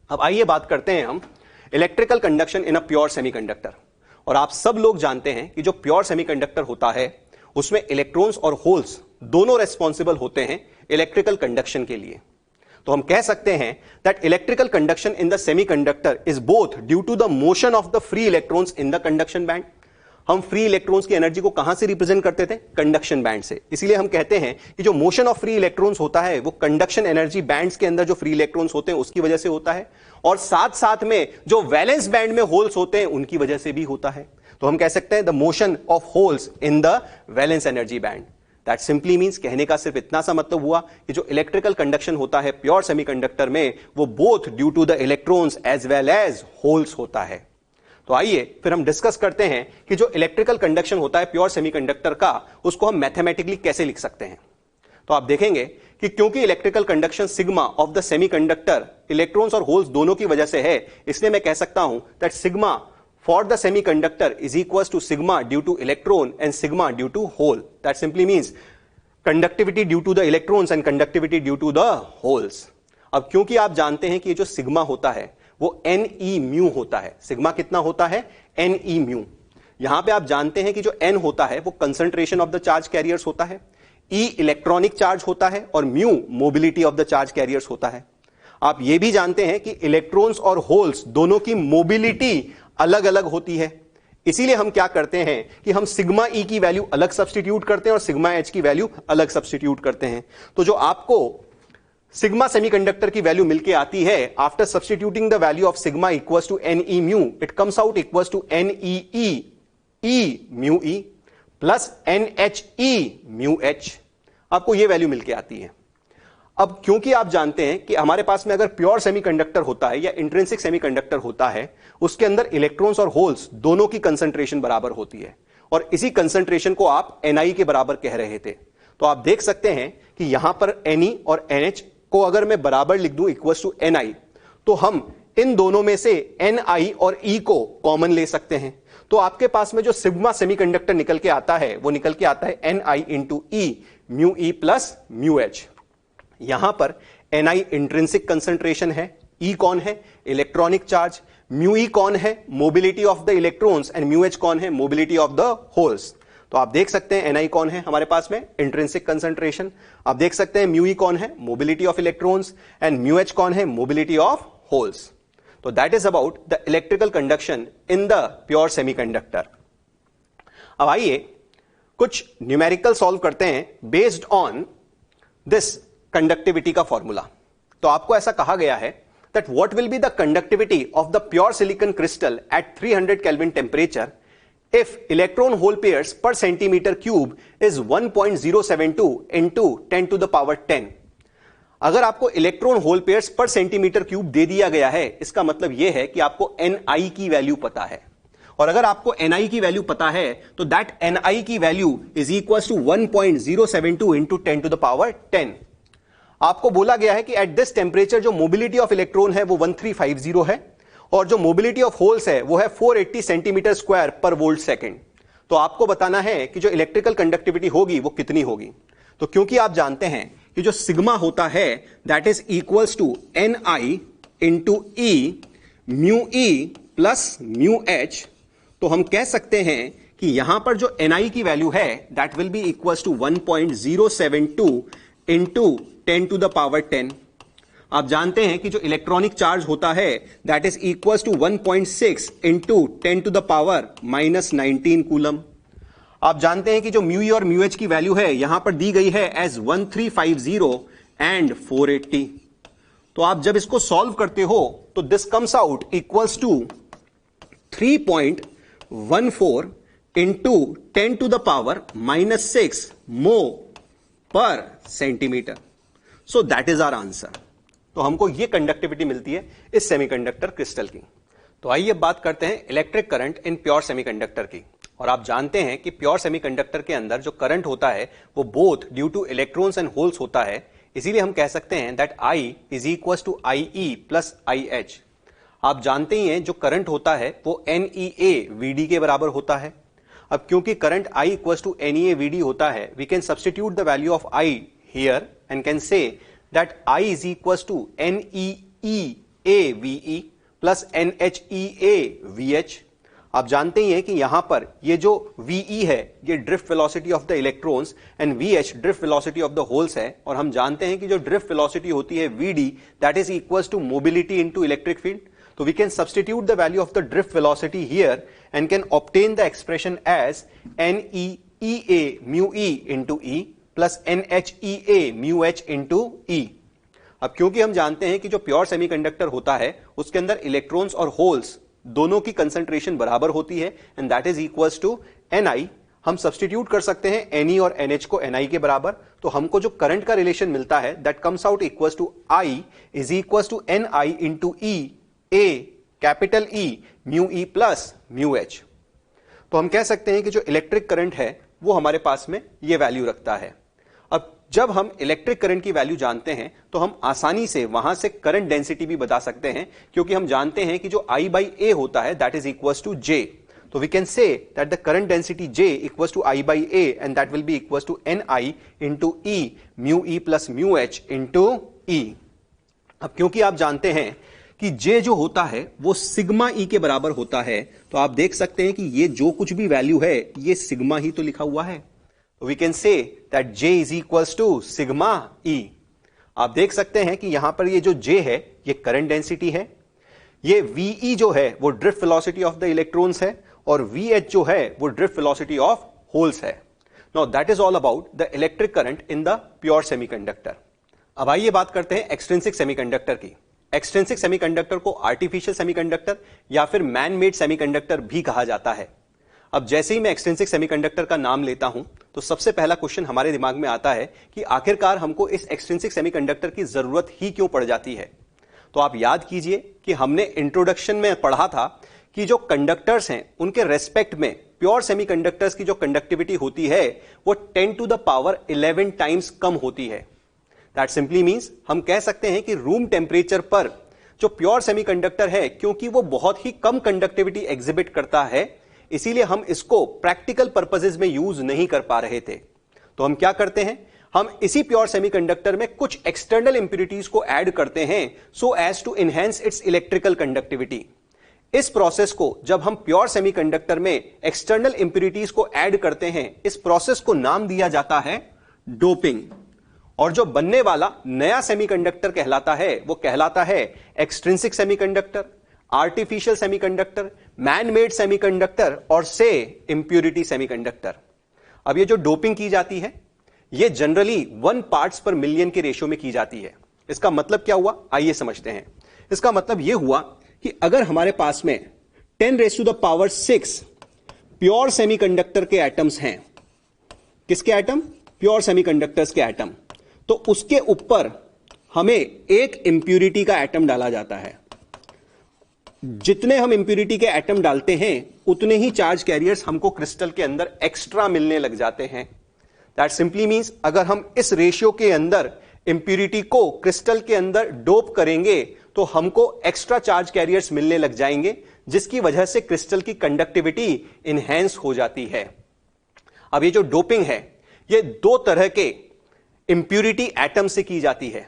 अब आइए बात करते हैं हम electrical conduction in a pure semiconductor. और आप सब लोग जानते हैं कि जो प्योर सेमीकंडक्टर होता है उसमें इलेक्ट्रॉन्स और होल्स दोनों रेस्पॉन्सिबल होते हैं इलेक्ट्रिकल कंडक्शन के लिए। तो हम कह सकते हैं that electrical conduction in the semiconductor is both due to the motion of the free electrons in the conduction band. हम फ्री इलेक्ट्रॉन्स की एनर्जी को कहां से रिप्रेजेंट करते थे? कंडक्शन बैंड से। इसीलिए हम कहते हैं कि जो मोशन ऑफ फ्री इलेक्ट्रॉन्स होता है वो कंडक्शन एनर्जी बैंड्स के अंदर जो फ्री इलेक्ट्रॉन्स होते हैं उसकी वजह से होता है, और साथ साथ में जो वैलेंस बैंड में होल्स होते हैं उनकी वजह से भी होता है। तो हम कह सकते हैं the motion of holes in the valence energy band. That simply means, कहने का सिर्फ इतना सा मतलब हुआ कि जो इलेक्ट्रिकल कंडक्शन होता है प्योर सेमीकंडक्टर में वो both due to the electrons as well as holes होता है। तो आइए फिर हम डिस्कस करते हैं कि जो इलेक्ट्रिकल कंडक्शन होता है प्योर सेमीकंडक्टर का उसको हम मैथमेटिकली कैसे लिख सकते हैं। तो आप देखेंगे कि क्योंकि electrical conduction sigma of the semiconductor electrons और होल्स दोनों की वजह से है, इसलिए मैं कह सकता हूं that sigma for the semiconductor is equals to sigma due to electron and sigma due to hole. That simply means conductivity due to the electrons and conductivity due to the holes. अब क्योंकि आप जानते हैं कि ये जो sigma होता है वो Ne mu होता है। सिग्मा कितना होता है? Ne mu। यहां पे आप जानते हैं कि जो N होता है वो concentration of the charge carriers होता है, E इलेक्ट्रॉनिक चार्ज होता है और mu mobility of the charge carriers होता है। आप ये भी जानते हैं कि इलेक्ट्रॉन्स और होल्स दोनों की मोबिलिटी अलग अलग होती है। इसीलिए हम क्या करते हैं कि हम सिग्मा ई की वैल्यू अलग सब्स्टिट्यूट करते हैं और सिग्मा एच की वैल्यू अलग सब्स्टिट्यूट करते हैं। तो जो आपको सिग्मा सेमीकंडक्टर की वैल्यू मिलके आती है after substituting the value of sigma equals to N E mu, it comes out equals to N E mu E plus N H E mu H. आपको यह वैल्यू मिलके आती है। अब क्योंकि आप जानते हैं कि हमारे पास में अगर प्योर सेमीकंडक्टर होता है या इंट्रिंसिक सेमीकंडक्टर होता है उसके अंदर इलेक्ट्रॉन्स और होल्स दोनों की कंसंट्रेशन बराबर होती है, और इसी कंसंट्रेशन को आप Ni के बराबर कह रहे थे। तो आप देख सकते हैं कि यहां पर Ne और NH को अगर मैं बराबर लिख दूं इक्वल्स टू Ni, तो हम इन दोनों में से Ni और E को कॉमन ले सकते हैं। तो आपके पास में जो सिग्मा सेमीकंडक्टर निकल के आता है वो निकल के आता है Ni into E mu E plus mu H. यहां पर Ni इंट्रिंसिक कंसंट्रेशन है, E कौन है? Electronic charge. म्यू ई कौन है? Mobility of the electrons, and mu H कौन है? Mobility of the holes. तो आप देख सकते हैं Ni कौन है हमारे पास में? Intrinsic concentration. आप देख सकते हैं म्यू ई कौन है? Mobility of electrons, and mu H कौन है? Mobility of holes. तो that is about the electrical conduction in the pure semiconductor. अब आइए कुछ न्यूमेरिकल सॉल्व करते हैं बेस्ड ऑन दिस कंडक्टिविटी का फॉर्मूला। तो आपको ऐसा कहा गया है that what will be the conductivity of the pure silicon crystal at 300 Kelvin temperature if electron hole pairs per centimeter cube is 1.072 into 10 to the power 10। अगर आपको electron hole pairs पर सेंटीमीटर क्यूब दे दिया गया है, इसका मतलब यह है कि आपको Ni की वैल्यू पता है, और अगर आपको Ni की वैल्यू पता है तो दैट Ni की value is equal to 1.072 into 10 to the power 10। आपको बोला गया है कि एट दिस टेम्परेचर जो मोबिलिटी ऑफ इलेक्ट्रॉन है वो 1350 है, और जो मोबिलिटी ऑफ होल्स है वो है 480 सेंटीमीटर स्क्वायर पर वोल्ट सेकेंड। तो आपको बताना है कि जो इलेक्ट्रिकल कंडक्टिविटी होगी वो कितनी होगी। तो क्योंकि आप जानते हैं कि जो सिग्मा होता है that is equals to Ni into E mu E plus mu H, तो हम कह सकते हैं कि यहां पर जो Ni की वैल्यू है that will be equals to 1.072 into 10 to the power 10। आप जानते हैं कि जो इलेक्ट्रॉनिक चार्ज होता है that is equals to 1.6 into 10 to the power -19 coulomb. आप जानते हैं कि जो म्यू ई और म्यू एच की वैल्यू है यहां पर दी गई है एज 1350 एंड 480। तो आप जब इसको सॉल्व करते हो तो this comes out equals to 3.14 into 10 to the power -6 mho per centimetre. So that is our answer. तो हमको ये कंडक्टिविटी मिलती है इस सेमीकंडक्टर क्रिस्टल की। तो आइए बात करते हैं electric current in pure semiconductor की। और आप जानते हैं कि प्योर सेमीकंडक्टर के अंदर जो करंट होता है वो both due to electrons and holes होता है। इसीलिए हम कह सकते हैं that I is equal to IE plus IH। आप जानते ही हैं जो करंट होता है वो NEA VD के बराबर होता है। अब क्योंकि current I equal to NEA VD होता है, we can substitute the value of I here and can say that I is equals to NEE VE plus NHEA VH। आप जानते ही हैं कि यहां पर ये जो VE है ये drift velocity of the electrons and VH drift velocity of the holes है, और हम जानते हैं कि जो ड्रिफ्ट वेलोसिटी होती है VD that is equals to mobility into electric field. तो we can substitute the value of the drift velocity here and can obtain the expression as NEEA mu E into E plus NHEA mu H into E। अब क्योंकि हम जानते हैं कि जो pure semiconductor होता है उसके अंदर इलेक्ट्रॉन्स और होल्स दोनों की कंसंट्रेशन बराबर होती है and that is equals to Ni। हम सब्स्टिट्यूट कर सकते हैं Ne और NH को Ni के बराबर, तो हमको जो करंट का रिलेशन मिलता है that comes out equals to I is equals to Ni into E A capital E mu E plus mu H। तो हम कह सकते हैं कि जो इलेक्ट्रिक करंट है वो हमारे पास में ये वैल्यू रखता है। अब जब हम इलेक्ट्रिक करंट की वैल्यू जानते हैं तो हम आसानी से वहां से करंट डेंसिटी भी बता सकते हैं, क्योंकि हम जानते हैं कि जो I by A होता है that is equals to J। तो we can say that the current density J equals to I by A and that will be equals to Ni into E mu E plus mu H into E। अब क्योंकि आप जानते हैं कि J जो होता है वो सिग्मा E के बराबर होता है, तो आप देख सकते हैं कि ये जो कुछ भी वैल्यू है ये सिग्मा ही तो लिखा हुआ है। We can say that J is equals to sigma E। आप देख सकते हैं कि यहां पर ये जो J है ये करंट डेंसिटी है, ये VE जो है वो drift velocity of the electrons है, और VH जो है वो ड्रिफ्ट वेलोसिटी ऑफ होल्स है। Now that is all about the electric current in the pure semiconductor. अब आइए बात करते हैं एक्सट्रिंसिक सेमीकंडक्टर की। एक्सट्रिंसिक सेमीकंडक्टर को आर्टिफिशियल सेमीकंडक्टर या फिर मैन मेड सेमीकंडक्टर भी कहा जाता है। अब जैसे ही मैं एक्सट्रिंसिक सेमीकंडक्टर का नाम लेता हूं तो सबसे पहला क्वेश्चन हमारे दिमाग में आता है कि आखिरकार हमको इस एक्सट्रिंसिक सेमीकंडक्टर की जरूरत ही क्यों पड़ जाती है। तो आप याद कीजिए कि हमने इंट्रोडक्शन में पढ़ा था कि जो कंडक्टर्स हैं उनके रेस्पेक्ट में प्योर सेमीकंडक्टर्स की जो कंडक्टिविटी होती है वो 10 to the power 11 टाइम्स कम होती है। दैट सिंपली मींस हम कह सकते हैं कि रूम टेम्परेचर पर जो प्योर सेमीकंडक्टर है, क्योंकि वो बहुत ही कम कंडक्टिविटी एग्जिबिट करता है, इसीलिए हम इसको प्रैक्टिकल पर्पसेस में यूज नहीं कर पा रहे थे। तो हम क्या करते हैं, हम इसी प्योर सेमीकंडक्टर में कुछ एक्सटर्नल इंप्यूरिटीज को ऐड करते हैं so as to enhance its electrical conductivity. इस प्रोसेस को जब हम प्योर सेमीकंडक्टर में एक्सटर्नल इंप्यूरिटीज को ऐड करते हैं, इस प्रोसेस को नाम दिया जाता है डोपिंग। और जो बनने वाला नया सेमीकंडक्टर कहलाता है वो कहलाता है extrinsic semiconductor, artificial semiconductor, man made semiconductor और से इंप्यूरिटी सेमीकंडक्टर। अब ये जो डोपिंग की जाती है ये जनरली 1 पार्ट्स पर मिलियन के रेशियो में की जाती है। इसका मतलब क्या हुआ, आइए समझते हैं। इसका मतलब यह हुआ कि अगर हमारे पास में 10⁶ प्योर सेमीकंडक्टर के एटम्स हैं, किसके एटम, प्योर सेमीकंडक्टर्स के एटम, तो उसके ऊपर हमें एक इंप्यूरिटी का एटम डाला जाता है। जितने हम इंप्यूरिटी के एटम डालते हैं उतने ही चार्ज कैरियर्स हमको क्रिस्टल के अंदर एक्स्ट्रा मिलने लग जाते हैं। दैट सिंपली मींस अगर हम इस रेशियो के अंदर इंप्यूरिटी को क्रिस्टल के अंदर डोप करेंगे तो हमको एक्स्ट्रा चार्ज कैरियर्स मिलने लग जाएंगे, जिसकी वजह से क्रिस्टल की कंडक्टिविटी इनहैंस हो जाती है। अब ये जो डोपिंग है ये 2 तरह के इंप्यूरिटी एटम से की जाती है,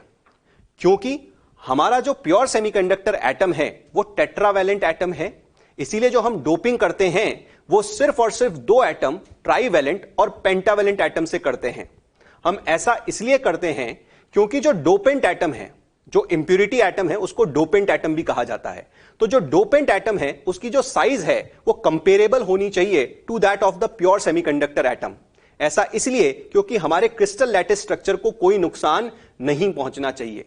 क्योंकि हमारा जो प्योर सेमीकंडक्टर एटम है वो टेट्रावैलेंट एटम है, इसीलिए जो हम डोपिंग करते हैं वो सिर्फ और सिर्फ 2 एटम ट्राइवैलेंट और पेंटावैलेंट एटम से करते हैं। हम ऐसा इसलिए करते हैं क्योंकि जो डोपेंट एटम है, जो इंप्यूरिटी एटम है, उसको डोपेंट एटम भी कहा जाता है। तो जो डोपेंट एटम है उसकी जो साइज है वो कंपेरेबल होनी चाहिए to that of the pure semiconductor atom. ऐसा इसलिए क्योंकि हमारे क्रिस्टल लैटिस स्ट्रक्चर को कोई नुकसान नहीं पहुंचना चाहिए।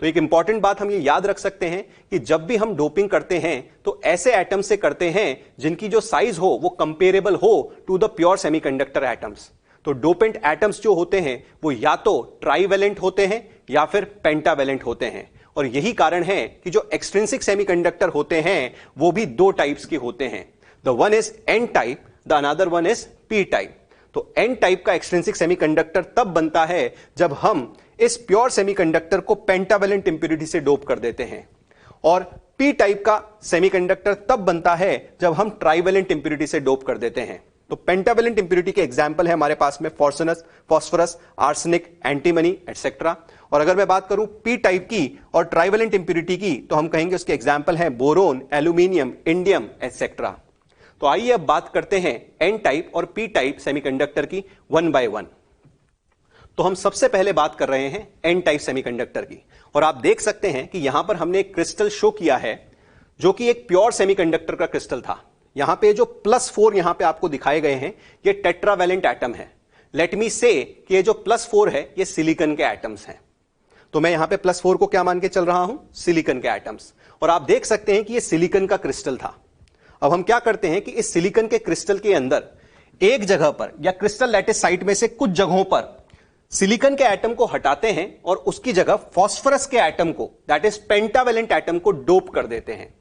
तो एक इंपॉर्टेंट बात हम ये याद रख सकते हैं कि जब भी हम डोपिंग करते हैं तो ऐसे एटम से करते हैं जिनकी जो साइज हो वो कंपेरेबल हो to the pure semiconductor atoms. तो डोपेंट एटम्स जो होते हैं वो या तो ट्राइवैलेंट होते हैं या फिर पेंटावैलेंट होते हैं, और यही कारण है कि जो एक्सट्रिंसिक सेमीकंडक्टर होते हैं वो भी 2 टाइप्स के होते हैं। The one is an type, the another one is P type. तो एन टाइप का एक्सट्रिंसिक सेमीकंडक्टर तब बनता है जब हम इस प्योर सेमीकंडक्टर को पेंटावैलेंट इंप्यूरिटी से डोप कर देते हैं, और पी टाइप का सेमीकंडक्टर तब बनता है जब हम ट्राइवैलेंट इंप्यूरिटी से डोप कर देते हैं। तो पेंटावेलेंट इंप्योरिटी के एग्जाम्पल है हमारे पास में फॉस्फोरस, आर्सेनिक, एंटीमनी एटसेट्रा। और अगर मैं बात करूं पी टाइप की और ट्राइवेलेंट इंप्योरिटी की, तो हम कहेंगे उसके एग्जाम्पल हैं बोरोन, एल्यूमिनियम, इंडियम एटसेट्रा। तो आइए अब बात करते हैं एन टाइप और पी टाइप सेमीकंडक्टर की वन बाय वन। तो हम सबसे पहले बात कर रहे हैं एन टाइप सेमीकंडक्टर की, और आप देख सकते हैं कि यहां पर हमने एक क्रिस्टल शो किया है जो कि एक प्योर सेमीकंडक्टर का क्रिस्टल था। यहां पे जो +4 यहां पे आपको दिखाए गए हैं ये टेट्रावैलेंट एटम है। लेट मी से कि ये जो +4 है ये सिलिकॉन के एटम्स हैं। तो मैं यहां पे +4 को क्या मान के चल रहा हूं, सिलिकॉन के एटम्स। और आप देख सकते हैं कि ये सिलिकॉन का क्रिस्टल था। अब हम क्या करते हैं कि इस सिलिकॉन के क्रिस्टल के अंदर एक जगह पर या क्रिस्टल लैटिस साइट में से कुछ जगहों पर सिलिकॉन के एटम को हटाते हैं और उसकी जगह फास्फोरस के एटम को, दैट इज पेंटावेलेंट एटम को डोप कर देते हैं।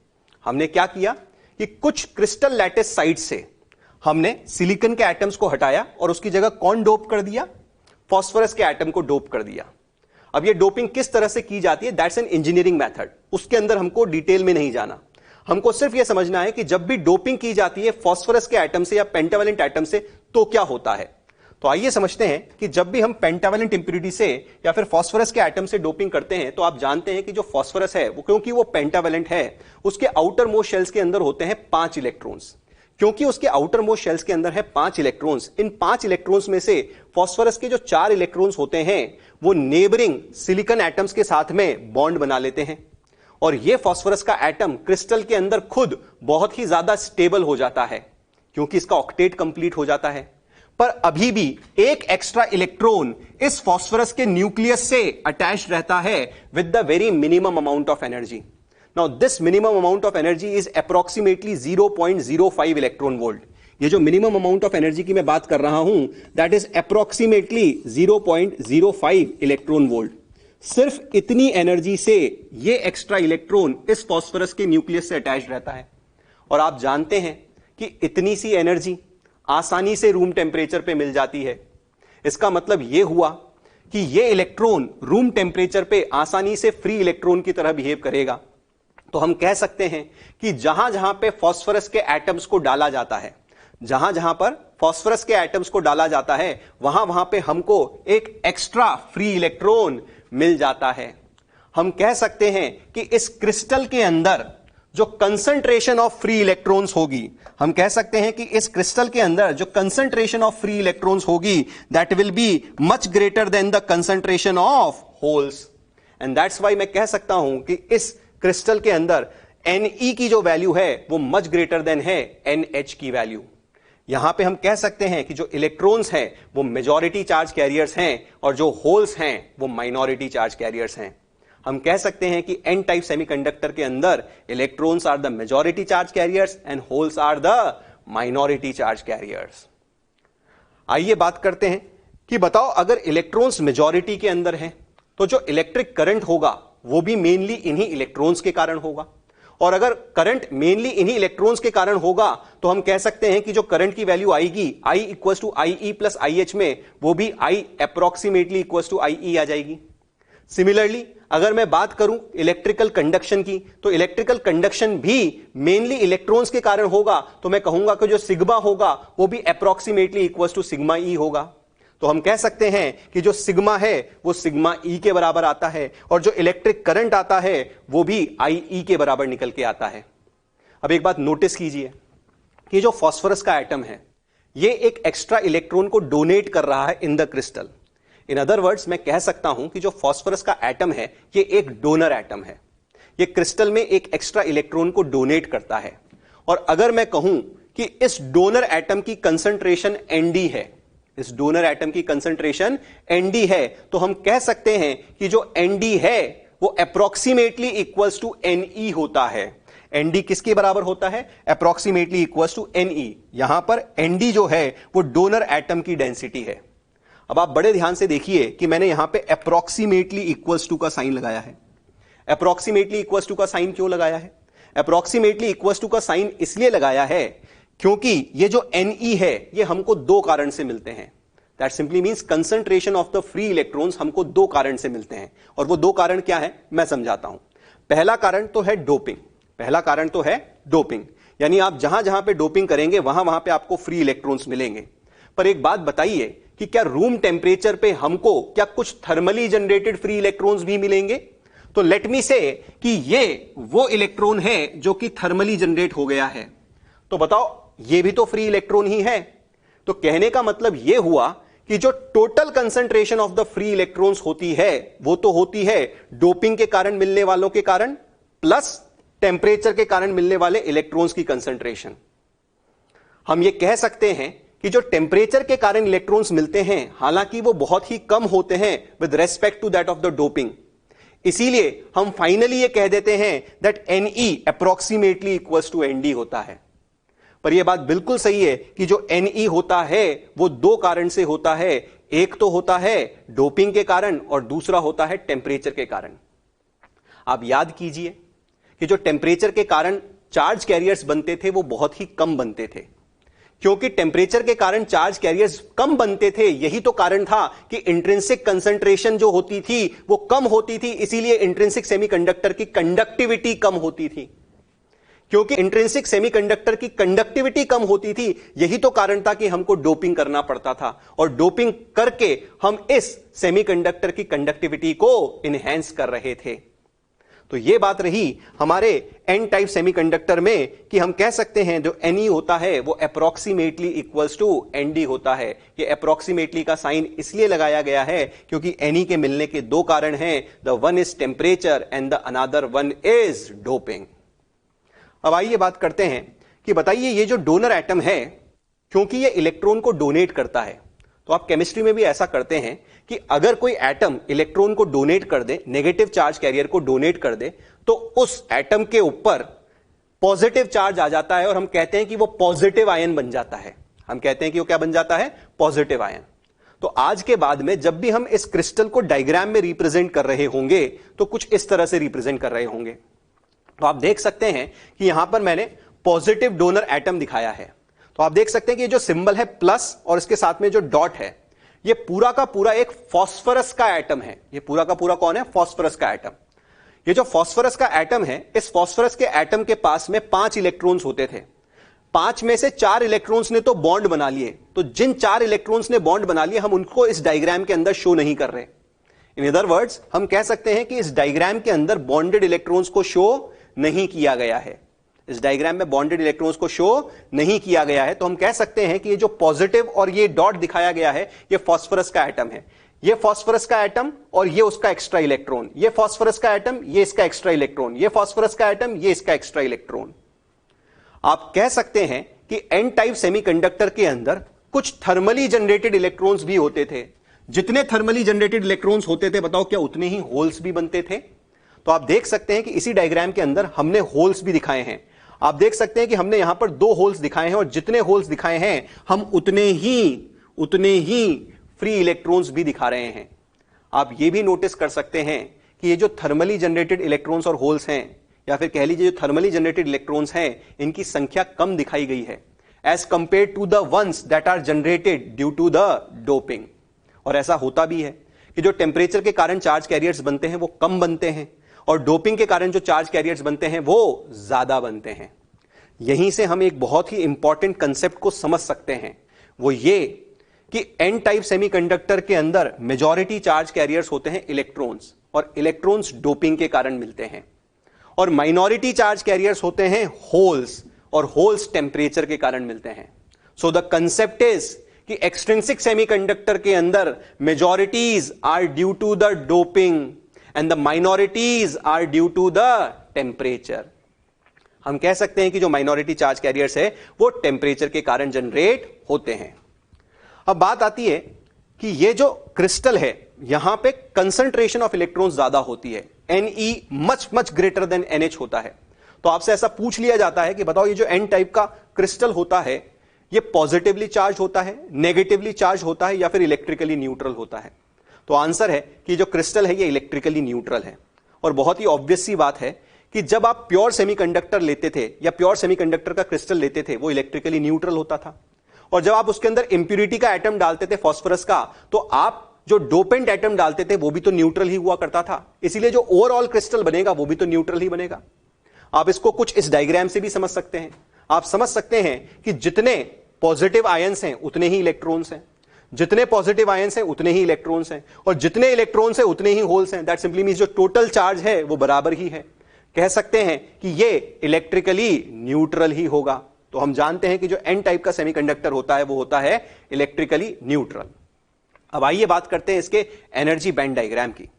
हमने क्या किया कि कुछ क्रिस्टल लैटिस साइट से हमने सिलिकॉन के एटम्स को हटाया और उसकी जगह कौन डोप कर दिया, फास्फोरस के एटम को डोप कर दिया। अब ये डोपिंग किस तरह से की जाती है, दैट्स एन इंजीनियरिंग मेथड, उसके अंदर हमको डिटेल में नहीं जाना। हमको सिर्फ यह समझना है कि जब भी डोपिंग की जाती है फास्फोरस के एटम से या पेंटावेलेंट एटम से तो क्या होता है। तो आइए समझते हैं कि जब भी हम पेंटावेलेंट इंप्योरिटी से या फिर फास्फोरस के एटम से डोपिंग करते हैं, तो आप जानते हैं कि जो फास्फोरस है वो क्योंकि वो पेंटावेलेंट है, उसके आउटर मोस्ट शेल्स के अंदर होते हैं 5 इलेक्ट्रॉन्स। क्योंकि उसके आउटर मोस्ट शेल्स के अंदर है 5 इलेक्ट्रॉन्स, इन 5 इलेक्ट्रॉन्स में से फास्फोरस के जो 4 इलेक्ट्रॉन्स होते हैं वो नेबरिंग सिलिकॉन एटम्स के साथ में बॉन्ड बना लेते हैं। और ये फास्फोरस का एटम क्रिस्टल के अंदर खुद बहुत ही ज्यादा स्टेबल हो जाता है क्योंकि इसका ऑक्टेट कंप्लीट हो जाता है। पर अभी भी एक एक्स्ट्रा इलेक्ट्रॉन इस फास्फोरस के न्यूक्लियस से अटैच्ड रहता है with the very minimum amount of energy. Now this minimum amount of energy is approximately 0.05 electron volt. ये जो मिनिमम अमाउंट ऑफ एनर्जी की मैं बात कर रहा हूं that is approximately 0.05 electron volt. सिर्फ इतनी एनर्जी से ये एक्स्ट्रा इलेक्ट्रॉन इस फास्फोरस के न्यूक्लियस से अटैच्ड रहता है। और आप जानते हैं कि इतनी सी एनर्जी आसानी से रूम टेम्परेचर पे मिल जाती है। इसका मतलब यह हुआ कि यह इलेक्ट्रॉन रूम टेम्परेचर पे आसानी से फ्री इलेक्ट्रॉन की तरह बिहेव करेगा। तो हम कह सकते हैं कि जहां जहां पे फास्फोरस के एटम्स को डाला जाता है, जहां जहां पर फास्फोरस के एटम्स को डाला जाता है वहां वहां पे हमको एक एक्स्ट्रा फ्री इलेक्ट्रॉन मिल जाता है। हम कह सकते हैं कि इस क्रिस्टल के अंदर जो कंसंट्रेशन ऑफ फ्री इलेक्ट्रॉन्स होगी, हम कह सकते हैं कि इस क्रिस्टल के अंदर जो कंसंट्रेशन ऑफ फ्री इलेक्ट्रॉन्स होगी that will be much greater than the concentration of holes. And that's why मैं कह सकता हूं कि इस क्रिस्टल के अंदर Ne की जो वैल्यू है वो मच ग्रेटर देन है NH की वैल्यू। यहां पे हम कह सकते हैं कि जो इलेक्ट्रॉन्स हैं वो मेजॉरिटी चार्ज कैरियर्स हैं और जो होल्स हैं वो माइनॉरिटी चार्ज कैरियर्स हैं। हम कह सकते हैं कि एन टाइप सेमीकंडक्टर के अंदर electrons are the majority charge carriers and holes are the minority charge carriers. आइए बात करते हैं कि बताओ अगर इलेक्ट्रॉन्स मेजॉरिटी के अंदर हैं तो जो इलेक्ट्रिक करंट होगा वो भी मेनली इन्हीं इलेक्ट्रॉन्स के कारण होगा। और अगर करंट मेनली इन्हीं इलेक्ट्रॉन्स के कारण होगा तो हम कह सकते हैं कि जो करंट की वैल्यू आएगी I equal to IE plus IH में, वो भी I approximately equal to IE आ जाएगी। सिमिलरली अगर मैं बात करूं इलेक्ट्रिकल कंडक्शन की, तो इलेक्ट्रिकल कंडक्शन भी मेनली इलेक्ट्रॉन्स के कारण होगा, तो मैं कहूंगा कि जो सिग्मा होगा वो भी approximately equal to sigma E होगा। तो हम कह सकते हैं कि जो सिग्मा है वो सिग्मा ई के बराबर आता है और जो इलेक्ट्रिक करंट आता है वो भी IE के बराबर निकल के आता है। अब एक बात नोटिस कीजिए कि जो फास्फोरस का एटम है ये एक एक्स्ट्रा इलेक्ट्रॉन को डोनेट कर रहा है in the crystal. In other words मैं कह सकता हूं कि जो फास्फोरस का एटम है ये एक डोनर एटम है। ये क्रिस्टल में एक एक्स्ट्रा इलेक्ट्रॉन को डोनेट करता है। और अगर मैं कहूं कि इस डोनर एटम की कंसंट्रेशन Nd है, इस डोनर एटम की कंसंट्रेशन Nd है, तो हम कह सकते हैं कि जो Nd है वो अप्रोक्सीमेटली इक्वल्स टू Ne होता है। Nd किसके बराबर होता है, अप्रोक्सीमेटली इक्वल्स टू Ne। यहां पर Nd जो है वो डोनर एटम की डेंसिटी है। अब आप बड़े ध्यान से देखिए कि मैंने यहां पे अप्रोक्सीमेटली इक्वल्स टू का साइन लगाया है। अप्रोक्सीमेटली इक्वल्स टू का साइन क्यों लगाया है, अप्रोक्सीमेटली इक्वल्स टू का साइन इसलिए लगाया है क्योंकि ये जो Ne है ये हमको दो कारण से मिलते हैं। That simply means concentration of the free electrons हमको दो कारण से मिलते हैं। और वो दो कारण क्या है मैं समझाता हूं। पहला कारण तो है डोपिंग, पहला कारण तो है डोपिंग। यानी आप जहां जहां पे डोपिंग करेंगे वहां वहां पे आपको फ्री इलेक्ट्रॉन्स मिलेंगे। पर एक बात बताइए कि क्या रूम टेम्परेचर पे हमको क्या कुछ थर्मली जनरेटेड फ्री इलेक्ट्रॉन्स भी मिलेंगे? तो लेट मी से कि ये वो इलेक्ट्रॉन है जो कि थर्मली जनरेट हो गया है, तो बताओ ये भी तो फ्री इलेक्ट्रॉन ही है। तो कहने का मतलब यह हुआ कि जो total concentration of the free electrons होती है वो तो होती है डोपिंग के कारण मिलने वालों के कारण प्लस टेम्परेचर के कारण मिलने वाले इलेक्ट्रॉन्स की कंसंट्रेशन। हम ये कह सकते हैं कि जो टेम्परेचर के कारण इलेक्ट्रॉन्स मिलते हैं हालांकि वो बहुत ही कम होते हैं with respect to that of the doping, इसीलिए हम फाइनली ये कह देते हैं दैट Ne approximately equals to Nd होता है। पर यह बात बिल्कुल सही है कि जो Ne होता है वो दो कारण से होता है, एक तो होता है डोपिंग के कारण और दूसरा होता है टेम्परेचर के कारण। आप याद कीजिए कि जो टेम्परेचर के कारण चार्ज कैरियर्स बनते थे वो बहुत ही कम बनते थे। क्योंकि टेम्परेचर के कारण चार्ज कैरियर्स कम बनते थे, यही तो कारण था कि इंट्रिंसिक कंसंट्रेशन जो होती थी वो कम होती थी, इसीलिए इंट्रिंसिक सेमीकंडक्टर की कंडक्टिविटी कम होती थी। क्योंकि इंट्रिंसिक सेमीकंडक्टर की कंडक्टिविटी कम होती थी, यही तो कारण था कि हमको डोपिंग करना पड़ता था, और डोपिंग करके हम इस सेमीकंडक्टर की कंडक्टिविटी को इनहैंस कर रहे थे। तो यह बात रही हमारे एन टाइप सेमीकंडक्टर में कि हम कह सकते हैं जो Ne होता है वो अप्रोक्सीमेटली इक्वल्स टू Nd होता है। ये अप्रोक्सीमेटली का साइन इसलिए लगाया गया है क्योंकि Ne के मिलने के दो कारण हैं, the one is temperature and the another one is doping. अब आइए बात करते हैं कि बताइए ये जो डोनर एटम है, क्योंकि ये इलेक्ट्रॉन को डोनेट करता है, तो आप केमिस्ट्री में भी ऐसा करते हैं कि अगर कोई एटम इलेक्ट्रॉन को डोनेट कर दे, नेगेटिव चार्ज कैरियर को डोनेट कर दे, तो उस एटम के ऊपर पॉजिटिव चार्ज आ जाता है और हम कहते हैं कि वो पॉजिटिव आयन बन जाता है। हम कहते हैं कि वो क्या बन जाता है? Positive ion. तो आज के बाद में जब भी हम इस क्रिस्टल को डायग्राम में रिप्रेजेंट कर रहे होंगे तो कुछ इस तरह से रिप्रेजेंट कर रहे होंगे। तो आप देख सकते हैं कि यहां पर मैंने पॉजिटिव डोनर एटम दिखाया है। तो आप देख सकते हैं कि ये जो सिंबल है प्लस और इसके साथ में जो डॉट है, ये पूरा का पूरा एक फास्फोरस का एटम है। ये पूरा का पूरा कौन है? फास्फोरस का एटम। ये जो फास्फोरस का एटम है, इस फास्फोरस के एटम के पास में 5 इलेक्ट्रॉन्स होते थे। 5 में से 4 इलेक्ट्रॉन्स ने तो बॉन्ड बना लिए। तो जिन 4 इलेक्ट्रॉन्स ने बॉन्ड बना लिए हम उनको इस डायग्राम के अंदर शो नहीं कर रहे। इन अदर वर्ड्स हम कह सकते हैं कि इस डायग्राम के अंदर बॉन्डेड इलेक्ट्रॉन्स को शो नहीं किया गया है। इस डायग्राम में बॉन्डेड इलेक्ट्रॉन्स को शो नहीं किया गया है। तो हम कह सकते हैं कि ये जो पॉजिटिव और ये डॉट दिखाया गया है ये फास्फोरस का एटम है। ये फास्फोरस का एटम और ये उसका एक्स्ट्रा इलेक्ट्रॉन, ये फास्फोरस का एटम, ये इसका एक्स्ट्रा इलेक्ट्रॉन, ये फास्फोरस का एटम, ये इसका एक्स्ट्रा इलेक्ट्रॉन। आप कह सकते हैं कि एन टाइप सेमीकंडक्टर के अंदर कुछ थर्मली जनरेटेड इलेक्ट्रॉन्स भी होते थे। जितने थर्मली जनरेटेड इलेक्ट्रॉन्स होते थे बताओ क्या उतने ही होल्स भी बनते थे? तो आप देख सकते हैं कि इसी डायग्राम के अंदर हमने होल्स भी दिखाए हैं। आप देख सकते हैं कि हमने यहां पर 2 होल्स दिखाए हैं और जितने होल्स दिखाए हैं हम उतने ही फ्री इलेक्ट्रॉन्स भी दिखा रहे हैं। आप यह भी नोटिस कर सकते हैं कि ये जो थर्मली जनरेटेड इलेक्ट्रॉन्स और होल्स हैं, या फिर कह लीजिए जो थर्मली जनरेटेड इलेक्ट्रॉन्स हैं, इनकी संख्या कम दिखाई गई है as compare to the ones that are generated due to the doping. और ऐसा होता भी है कि जो टेम्परेचर के कारण चार्ज कैरियर्स बनते हैं वो कम बनते हैं और डोपिंग के कारण जो चार्ज कैरियर्स बनते हैं वो ज्यादा बनते हैं। यहीं से हम एक बहुत ही इंपॉर्टेंट कंसेप्ट को समझ सकते हैं, वो ये कि एन टाइप सेमीकंडक्टर के अंदर मेजॉरिटी चार्ज कैरियर्स होते हैं इलेक्ट्रॉन्स, और इलेक्ट्रॉन्स डोपिंग के कारण मिलते हैं, और माइनॉरिटी चार्ज कैरियर्स होते हैं होल्स, और होल्स टेम्परेचर के कारण मिलते हैं। सो द कंसेप्ट इज कि एक्सट्रिंसिक सेमीकंडक्टर के अंदर majorities are due to the doping and the minorities are due to the temperature। हम कह सकते हैं कि जो माइनॉरिटी चार्ज कैरियर्स है वो टेम्परेचर के कारण जनरेट होते हैं। अब बात आती है कि ये जो क्रिस्टल है यहां पे कंसंट्रेशन ऑफ इलेक्ट्रॉन्स ज्यादा होती है, Ne much greater than NH होता है। तो आपसे ऐसा पूछ लिया जाता है कि बताओ ये जो एन टाइप का क्रिस्टल होता है ये पॉजिटिवली चार्ज होता है, नेगेटिवली चार्ज होता है, या फिर इलेक्ट्रिकली न्यूट्रल होता है? तो आंसर है कि जो क्रिस्टल है ये इलेक्ट्रिकली न्यूट्रल है। और बहुत ही ऑब्वियस सी बात है कि जब आप प्योर सेमीकंडक्टर लेते थे या प्योर सेमीकंडक्टर का क्रिस्टल लेते थे वो इलेक्ट्रिकली न्यूट्रल होता था, और जब आप उसके अंदर इंप्यूरिटी का एटम डालते थे फास्फोरस का, तो आप जो डोपेंट एटम डालते थे वो भी तो न्यूट्रल ही हुआ करता था। इसीलिए जो ओवरऑल क्रिस्टल बनेगा वो भी तो न्यूट्रल ही बनेगा। आप इसको कुछ इस डायग्राम से भी समझ सकते हैं। आप समझ सकते हैं कि जितने पॉजिटिव आयंस हैं उतने ही इलेक्ट्रॉन्स हैं, जितने पॉजिटिव आयंस हैं उतने ही इलेक्ट्रॉन्स हैं, और जितने इलेक्ट्रॉन्स हैं उतने ही होल्स हैं। दैट सिंपली मींस जो टोटल चार्ज है वो बराबर ही है। कह सकते हैं कि ये इलेक्ट्रिकली न्यूट्रल ही होगा। तो हम जानते हैं कि जो एन टाइप का सेमीकंडक्टर होता है वो होता है इलेक्ट्रिकली न्यूट्रल। अब आइए बात करते हैं इसके एनर्जी बैंड डायग्राम की।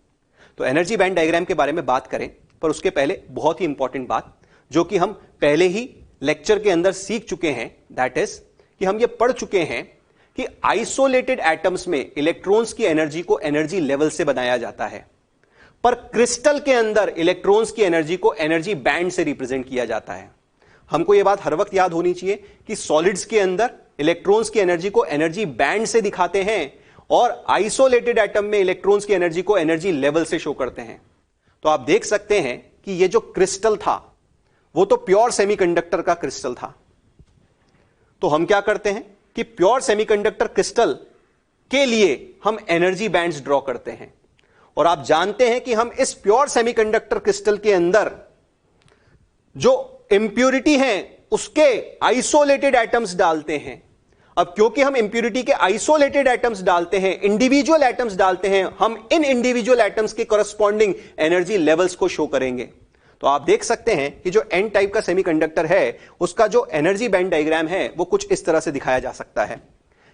तो एनर्जी बैंड डायग्राम के बारे में बात करें, पर उसके पहले बहुत ही इंपॉर्टेंट बात जो कि हम पहले ही लेक्चर के अंदर सीख चुके हैं, दैट इज कि हम ये पढ़ चुके हैं कि आइसोलेटेड एटम्स में इलेक्ट्रॉन्स की एनर्जी को एनर्जी लेवल से बनाया जाता है, पर क्रिस्टल के अंदर इलेक्ट्रॉन्स की एनर्जी को एनर्जी बैंड से रिप्रेजेंट किया जाता है। हमको यह बात हर वक्त याद होनी चाहिए कि सॉलिड्स के अंदर इलेक्ट्रॉन्स की एनर्जी को एनर्जी बैंड से दिखाते हैं और आइसोलेटेड एटम में इलेक्ट्रॉन्स की एनर्जी को एनर्जी लेवल से शो करते हैं। तो आप देख सकते हैं कि यह जो क्रिस्टल था वो तो प्योर सेमीकंडक्टर का क्रिस्टल था। तो हम क्या करते हैं कि प्योर सेमीकंडक्टर क्रिस्टल के लिए हम एनर्जी बैंड्स ड्रॉ करते हैं, और आप जानते हैं कि हम इस प्योर सेमीकंडक्टर क्रिस्टल के अंदर जो इंप्यूरिटी है उसके आइसोलेटेड एटम्स डालते हैं। अब क्योंकि हम इंप्यूरिटी के आइसोलेटेड एटम्स डालते हैं, इंडिविजुअल एटम्स डालते हैं, हम इन इंडिविजुअल एटम्स के कॉरस्पॉन्डिंग एनर्जी लेवल्स को शो करेंगे। तो आप देख सकते हैं कि जो एन टाइप का सेमीकंडक्टर है उसका जो एनर्जी बैंड डायग्राम है वो कुछ इस तरह से दिखाया जा सकता है।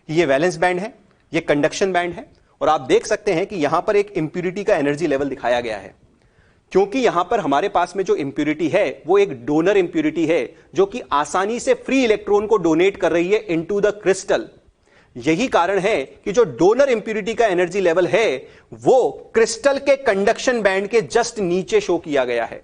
ये वैलेंस बैंड है, ये कंडक्शन बैंड है, और आप देख सकते हैं कि यहां पर एक इंप्यूरिटी का एनर्जी लेवल दिखाया गया है। क्योंकि यहां पर हमारे पास में जो इंप्यूरिटी है वो एक डोनर इंप्यूरिटी है जो कि आसानी से फ्री इलेक्ट्रॉन को डोनेट कर रही है इनटू द क्रिस्टल। यही कारण है कि जो डोनर इंप्यूरिटी का एनर्जी लेवल है वो क्रिस्टल के कंडक्शन बैंड के जस्ट नीचे शो किया गया है।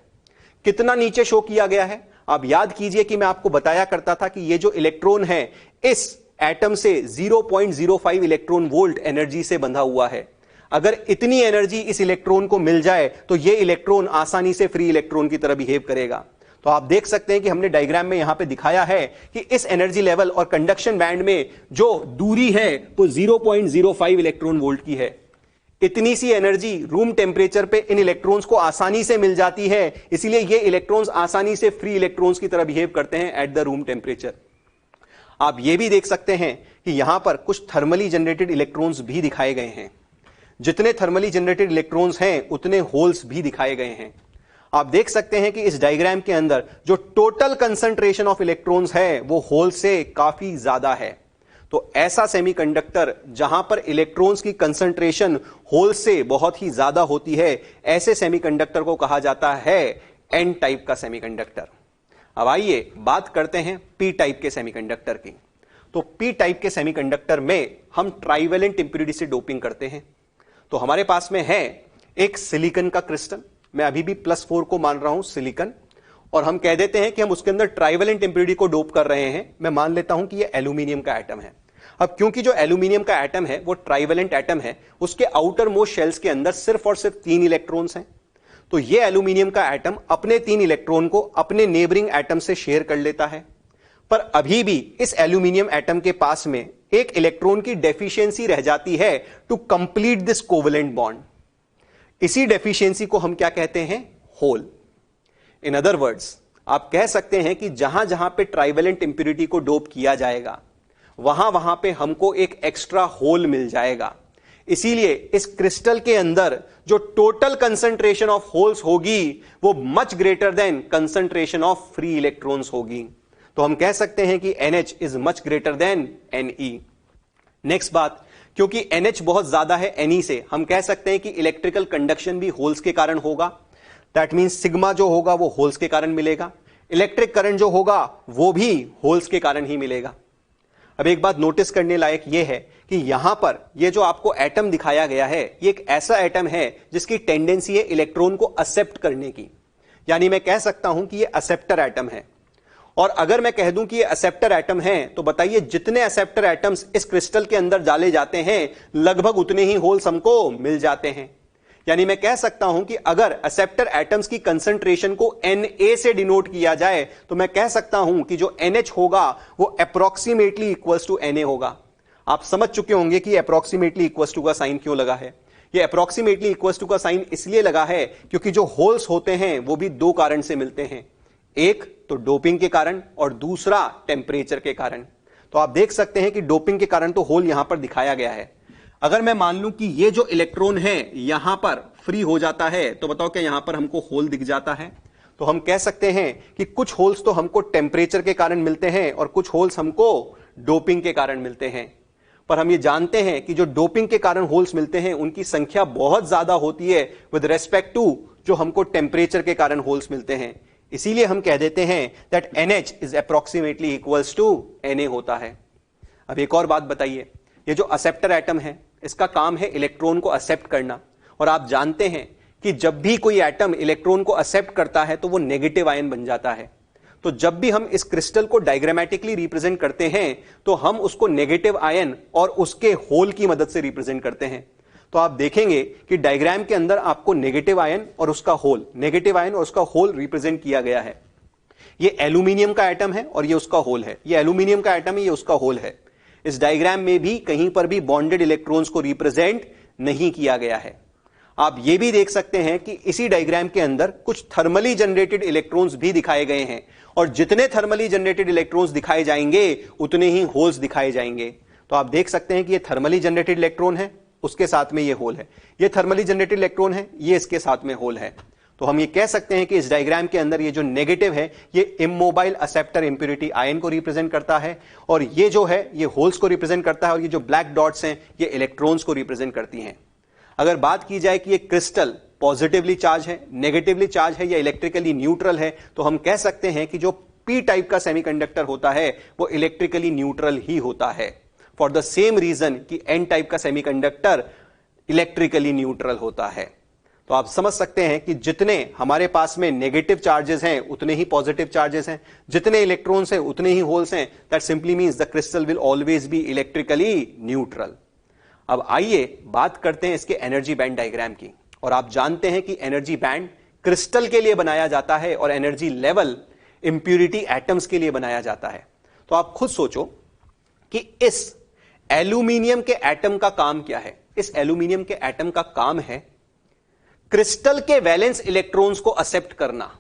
कितना नीचे शो किया गया है? आप याद कीजिए कि मैं आपको बताया करता था कि ये जो इलेक्ट्रॉन है इस एटम से 0.05 इलेक्ट्रॉन वोल्ट एनर्जी से बंधा हुआ है। अगर इतनी एनर्जी इस इलेक्ट्रॉन को मिल जाए तो ये इलेक्ट्रॉन आसानी से फ्री इलेक्ट्रॉन की तरह बिहेव करेगा। तो आप देख सकते हैं कि हमने डायग्राम में यहां पे दिखाया है कि इस एनर्जी लेवल और कंडक्शन बैंड में जो दूरी है वो 0.05 इलेक्ट्रॉन वोल्ट की है। इतनी सी एनर्जी रूम टेम्परेचर पे इन इलेक्ट्रॉन्स को आसानी से मिल जाती है, इसीलिए ये इलेक्ट्रॉन्स आसानी से फ्री इलेक्ट्रॉन्स की तरह बिहेव करते हैं एट द रूम टेम्परेचर। आप ये भी देख सकते हैं कि यहां पर कुछ थर्मली जनरेटेड इलेक्ट्रॉन्स भी दिखाए गए हैं। जितने थर्मली जनरेटेड इलेक्ट्रॉन्स हैं उतने होल्स भी दिखाए गए हैं। आप देख सकते हैं कि इस डायग्राम के अंदर जो टोटल कंसंट्रेशन ऑफ इलेक्ट्रॉन्स है वो होल से काफी ज्यादा है। तो ऐसा सेमीकंडक्टर जहां पर इलेक्ट्रॉन्स की कंसंट्रेशन होल से बहुत ही ज्यादा होती है, ऐसे सेमीकंडक्टर को कहा जाता है एन टाइप का सेमीकंडक्टर। अब आइए बात करते हैं पी टाइप के सेमीकंडक्टर की। तो पी टाइप के सेमीकंडक्टर में हम ट्राइवेलेंट इंप्यूरिटी से डोपिंग करते हैं। तो हमारे पास में है एक सिलिकॉन का क्रिस्टल, मैं अभी भी +4 को मान रहा हूं सिलिकॉन, और हम कह देते हैं कि हम उसके अंदर ट्राइवेलेंट इंप्यूरिटी को डोप कर रहे हैं। मैं मान लेता हूं कि यह एल्यूमिनियम का एटम है। अब क्योंकि जो एल्यूमिनियम का एटम है वो ट्राइवेलेंट एटम है, उसके आउटर मोस्ट शेल्स के अंदर सिर्फ और सिर्फ 3 इलेक्ट्रॉन्स हैं। तो ये एल्यूमिनियम का एटम अपने 3 इलेक्ट्रॉन को अपने नेबरिंग एटम से शेयर कर लेता है, पर अभी भी इस एल्यूमिनियम एटम के पास में एक इलेक्ट्रॉन की डेफिशिएंसी रह जाती है to complete this covalent bond. इसी डेफिशिएंसी को हम क्या कहते हैं? होल। इन अदर वर्ड्स आप कह सकते हैं कि जहां जहां पे ट्राइवेलेंट इंप्यूरिटी को डोप किया जाएगा वहां वहां पे हमको एक एक्स्ट्रा होल मिल जाएगा। इसीलिए इस क्रिस्टल के अंदर जो टोटल कंसंट्रेशन ऑफ होल्स होगी वो much greater than concentration of free electrons होगी। तो हम कह सकते हैं कि NH is much greater than Ne। Next बात, क्योंकि NH बहुत ज्यादा है Ne से, हम कह सकते हैं कि इलेक्ट्रिकल कंडक्शन भी होल्स के कारण होगा। दैट मीन्स सिग्मा जो होगा वो होल्स के कारण मिलेगा, इलेक्ट्रिक करंट जो होगा वो भी होल्स के कारण ही मिलेगा। अब एक बात नोटिस करने लायक यह है कि यहां पर यह जो आपको एटम दिखाया गया है ये एक ऐसा एटम है जिसकी टेंडेंसी है इलेक्ट्रॉन को एक्सेप्ट करने की, यानी मैं कह सकता हूं कि यह एक्सेप्टर एटम है। और अगर मैं कह दूं कि ये एक्सेप्टर एटम है तो बताइए जितने एक्सेप्टर एटम्स इस क्रिस्टल के अंदर डाले जाते हैं लगभग उतने ही होल्स हमको मिल जाते हैं। यानी मैं कह सकता हूं कि अगर एक्सेप्टर एटम्स की कंसंट्रेशन को Na से डिनोट किया जाए तो मैं कह सकता हूं कि जो NH होगा वो अप्रोक्सीमेटली इक्वल्स टू Na होगा। आप समझ चुके होंगे कि अप्रोक्सीमेटली इक्वल्स टू का साइन क्यों लगा है। ये अप्रोक्सीमेटली इक्वल्स टू का साइन इसलिए लगा है क्योंकि जो होल्स होते हैं वो भी 2 कारण से मिलते हैं। एक, तो डोपिंग के कारण और दूसरा टेम्परेचर के कारण। तो आप देख सकते हैं कि डोपिंग के कारण तो होल यहां पर दिखाया गया है। अगर मैं मान लूं कि ये जो इलेक्ट्रॉन है यहां पर फ्री हो जाता है तो बताओ क्या यहां पर हमको होल दिख जाता है? तो हम कह सकते हैं कि कुछ होल्स तो हमको टेम्परेचर के कारण मिलते हैं और कुछ होल्स हमको डोपिंग के कारण मिलते हैं। पर हम ये जानते हैं कि जो डोपिंग के कारण होल्स मिलते हैं उनकी संख्या बहुत ज्यादा होती है विद रेस्पेक्ट टू जो हमको टेम्परेचर के कारण होल्स मिलते हैं। इसीलिए हम कह देते हैं that NH is approximately equals to Na होता है। अब एक और बात बताइए, ये जो एक्सेप्टर एटम है इसका काम है इलेक्ट्रॉन को एक्सेप्ट करना, और आप जानते हैं कि जब भी कोई एटम इलेक्ट्रॉन को एक्सेप्ट करता है तो वो नेगेटिव आयन बन जाता है। तो जब भी हम इस क्रिस्टल को डायग्रामेटिकली रिप्रेजेंट करते हैं तो हम उसको नेगेटिव आयन और उसके होल की मदद से रिप्रेजेंट करते हैं। तो आप देखेंगे कि डायग्राम के अंदर आपको नेगेटिव आयन और उसका होल, नेगेटिव आयन और उसका होल रिप्रेजेंट किया गया है। ये एल्यूमिनियम का एटम है और ये उसका होल है, ये एल्यूमिनियम का एटम है, ये उसका होल है। इस डायग्राम में भी कहीं पर भी बॉन्डेड इलेक्ट्रॉन्स को रिप्रेजेंट नहीं किया गया है। आप ये भी देख सकते हैं कि इसी डायग्राम के अंदर कुछ थर्मली जनरेटेड इलेक्ट्रॉन्स भी दिखाए गए हैं, और जितने थर्मली जनरेटेड इलेक्ट्रॉन्स दिखाए जाएंगे उतने ही होल्स दिखाए जाएंगे। तो आप देख सकते हैं कि ये थर्मली जनरेटेड इलेक्ट्रॉन है, उसके साथ में ये होल है, ये थर्मली जनरेटेड इलेक्ट्रॉन है, ये इसके साथ में होल है। तो हम ये कह सकते हैं कि इस डायग्राम के अंदर ये जो नेगेटिव है ये इमोबाइल एक्सेप्टर इंप्योरिटी आयन को रिप्रेजेंट करता है, और ये जो है ये होल्स को रिप्रेजेंट करता है, और ये जो ब्लैक डॉट्स हैं ये इलेक्ट्रॉन्स को रिप्रेजेंट करती हैं। अगर बात की जाए कि ये क्रिस्टल पॉजिटिवली चार्ज है, नेगेटिवली चार्ज है या इलेक्ट्रिकली न्यूट्रल है, तो हम कह सकते हैं कि जो पी टाइप का सेमीकंडक्टर होता है वो इलेक्ट्रिकली न्यूट्रल ही होता है, फॉर द सेम रीजन कि एन टाइप का सेमीकंडक्टर इलेक्ट्रिकली न्यूट्रल होता है। तो आप समझ सकते हैं कि जितने हमारे पास में नेगेटिव चार्जेस हैं उतने ही पॉजिटिव चार्जेस हैं, जितने इलेक्ट्रॉन्स हैं उतने ही होल्स हैं। That simply means the crystal will always be electrically neutral. अब आइए बात करते हैं इसके एनर्जी बैंड डायग्राम की। और आप जानते हैं कि एनर्जी बैंड क्रिस्टल के लिए बनाया जाता है और एनर्जी लेवल इंप्यूरिटी एटम्स के लिए बनाया जाता है। तो आप खुद सोचो कि इस एल्यूमिनियम के एटम का काम क्या है। इस एल्यूमिनियम के एटम का काम है क्रिस्टल के वैलेंस इलेक्ट्रॉन्स को एक्सेप्ट करना।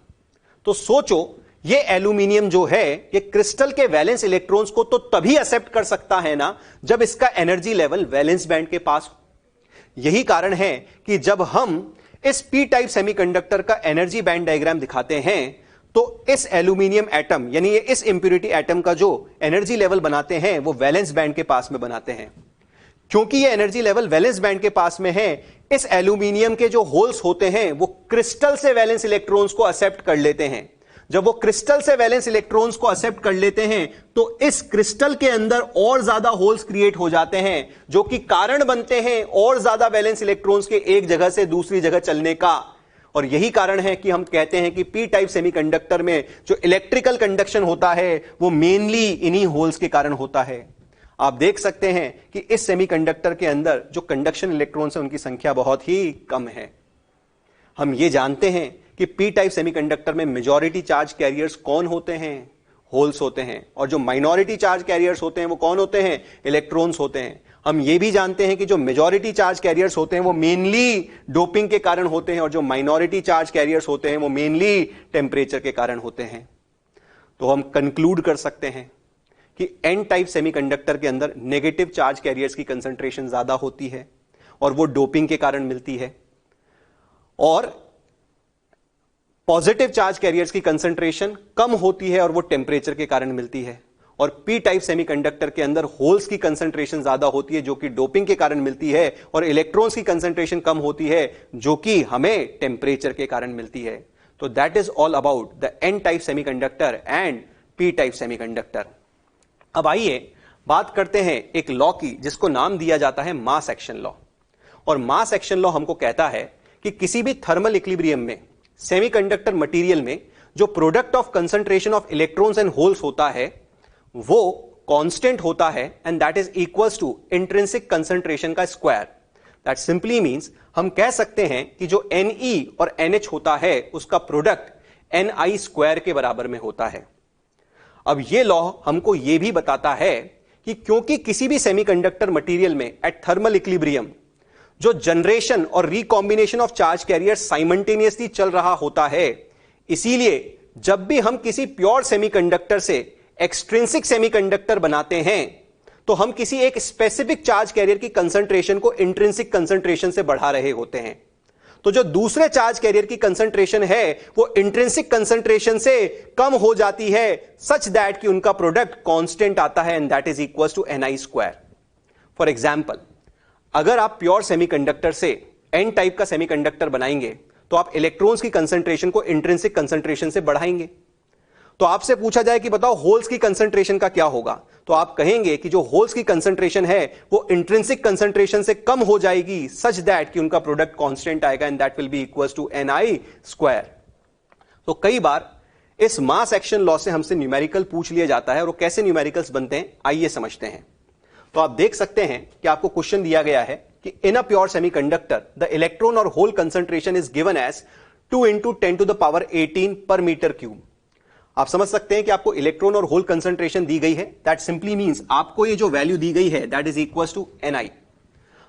तो सोचो ये एल्यूमिनियम जो है ये क्रिस्टल के वैलेंस इलेक्ट्रॉन्स को तो तभी एक्सेप्ट कर सकता है ना जब इसका एनर्जी लेवल वैलेंस बैंड के पास हो। यही कारण है कि जब हम इस पी टाइप सेमीकंडक्टर का एनर्जी बैंड डायग्राम दिखाते हैं तो इस एल्यूमिनियम एटम यानी ये इस इंप्योरिटी एटम का जो एनर्जी लेवल बनाते हैं वो वैलेंस बैंड के पास में बनाते हैं। क्योंकि ये एनर्जी लेवल वैलेंस बैंड के पास में है, इस एल्यूमिनियम के जो होल्स होते हैं वो क्रिस्टल से वैलेंस इलेक्ट्रॉन्स को एक्सेप्ट कर लेते हैं। जब वो क्रिस्टल से वैलेंस इलेक्ट्रॉन्स को एक्सेप्ट कर लेते हैं तो इस क्रिस्टल के अंदर और ज्यादा होल्स क्रिएट हो जाते हैं जो कि कारण बनते हैं और ज्यादा वैलेंस इलेक्ट्रॉन्स के एक जगह से दूसरी जगह चलने का। और यही कारण है कि हम कहते हैं कि पी टाइप सेमीकंडक्टर में जो इलेक्ट्रिकल कंडक्शन होता है वो मेनली इन्हीं होल्स के कारण होता है। आप देख सकते हैं कि इस सेमीकंडक्टर के अंदर जो कंडक्शन इलेक्ट्रॉन्स है उनकी संख्या बहुत ही कम है। हम ये जानते हैं कि पी टाइप सेमीकंडक्टर में मेजॉरिटी चार्ज कैरियर्स कौन होते हैं? होल्स होते हैं। और जो माइनॉरिटी चार्ज कैरियर्स होते हैं वो कौन होते हैं? इलेक्ट्रॉन्स होते हैं। हम ये भी जानते हैं कि जो मेजॉरिटी चार्ज कैरियर्स होते हैं वो मेनली डोपिंग के कारण होते हैं और जो माइनॉरिटी चार्ज कैरियर्स होते हैं वो मेनली टेम्परेचर के कारण होते हैं। तो हम कंक्लूड कर सकते हैं कि एन टाइप सेमीकंडक्टर के अंदर नेगेटिव चार्ज कैरियर्स की कंसंट्रेशन ज्यादा होती है और वो डोपिंग के कारण मिलती है, और पॉजिटिव चार्ज कैरियर्स की कंसंट्रेशन कम होती है और वो टेम्परेचर के कारण मिलती है। और पी टाइप सेमीकंडक्टर के अंदर होल्स की कंसंट्रेशन ज्यादा होती है जो कि डोपिंग के कारण मिलती है, और इलेक्ट्रॉन्स की कंसंट्रेशन कम होती है जो कि हमें टेम्परेचर के कारण मिलती है। तो that is all about the N type semiconductor and P type semiconductor. अब आइए बात करते हैं एक लॉ की जिसको नाम दिया जाता है मास एक्शन लॉ। और मास एक्शन लॉ हमको कहता है कि किसी भी थर्मल इक्विलिब्रियम में सेमीकंडक्टर मटेरियल में जो product of concentration of electrons and holes होता है वो कांस्टेंट होता है, and that is equals to intrinsic concentration का स्क्वायर। दैट सिंपली मींस हम कह सकते हैं कि जो Ne और NH होता है उसका प्रोडक्ट Ni स्क्वायर के बराबर में होता है। अब ये लॉ हमको ये भी बताता है कि क्योंकि किसी भी सेमीकंडक्टर मटेरियल में एट थर्मल इक्विलिब्रियम जो जनरेशन और recombination of charge carrier simultaneously चल रहा होता है, इसीलिए जब भी हम किसी प्योर सेमीकंडक्टर से एक्सट्रिंसिक सेमीकंडक्टर बनाते हैं तो हम किसी एक स्पेसिफिक चार्ज कैरियर की कंसंट्रेशन को इंट्रिंसिक कंसंट्रेशन से बढ़ा रहे होते हैं। तो जो दूसरे चार्ज कैरियर की कंसंट्रेशन है वो इंट्रिंसिक कंसंट्रेशन से कम हो जाती है सच दैट कि उनका प्रोडक्ट कांस्टेंट आता है and that is equal to Ni square. For example, अगर आप प्योर सेमीकंडक्टर से एन टाइप का सेमीकंडक्टर बनाएंगे तो आप इलेक्ट्रॉन्स की कंसंट्रेशन को इंट्रिंसिक कंसंट्रेशन से बढ़ाएंगे। तो आपसे पूछा जाए कि बताओ होल्स की कंसंट्रेशन का क्या होगा, तो आप कहेंगे कि जो होल्स की कंसंट्रेशन है वो इंट्रिंसिक कंसंट्रेशन से कम हो जाएगी सच दैट कि उनका प्रोडक्ट कांस्टेंट आएगा and that will be equals to Ni square. तो कई बार इस मास एक्शन लॉ से हमसे न्यूमेरिकल पूछ लिया जाता है और वो कैसे न्यूमेरिकल्स बनते हैं आइए समझते हैं। तो आप देख सकते हैं कि आपको क्वेश्चन दिया गया है कि in a pure semiconductor the electron और hole concentration is given as 2 × 10⁻18 पर मीटर क्यूब। आप समझ सकते हैं कि आपको इलेक्ट्रॉन और होल कंसंट्रेशन दी गई है, दैट सिंपली मींस आपको ये जो वैल्यू दी गई है that is equal to Ni।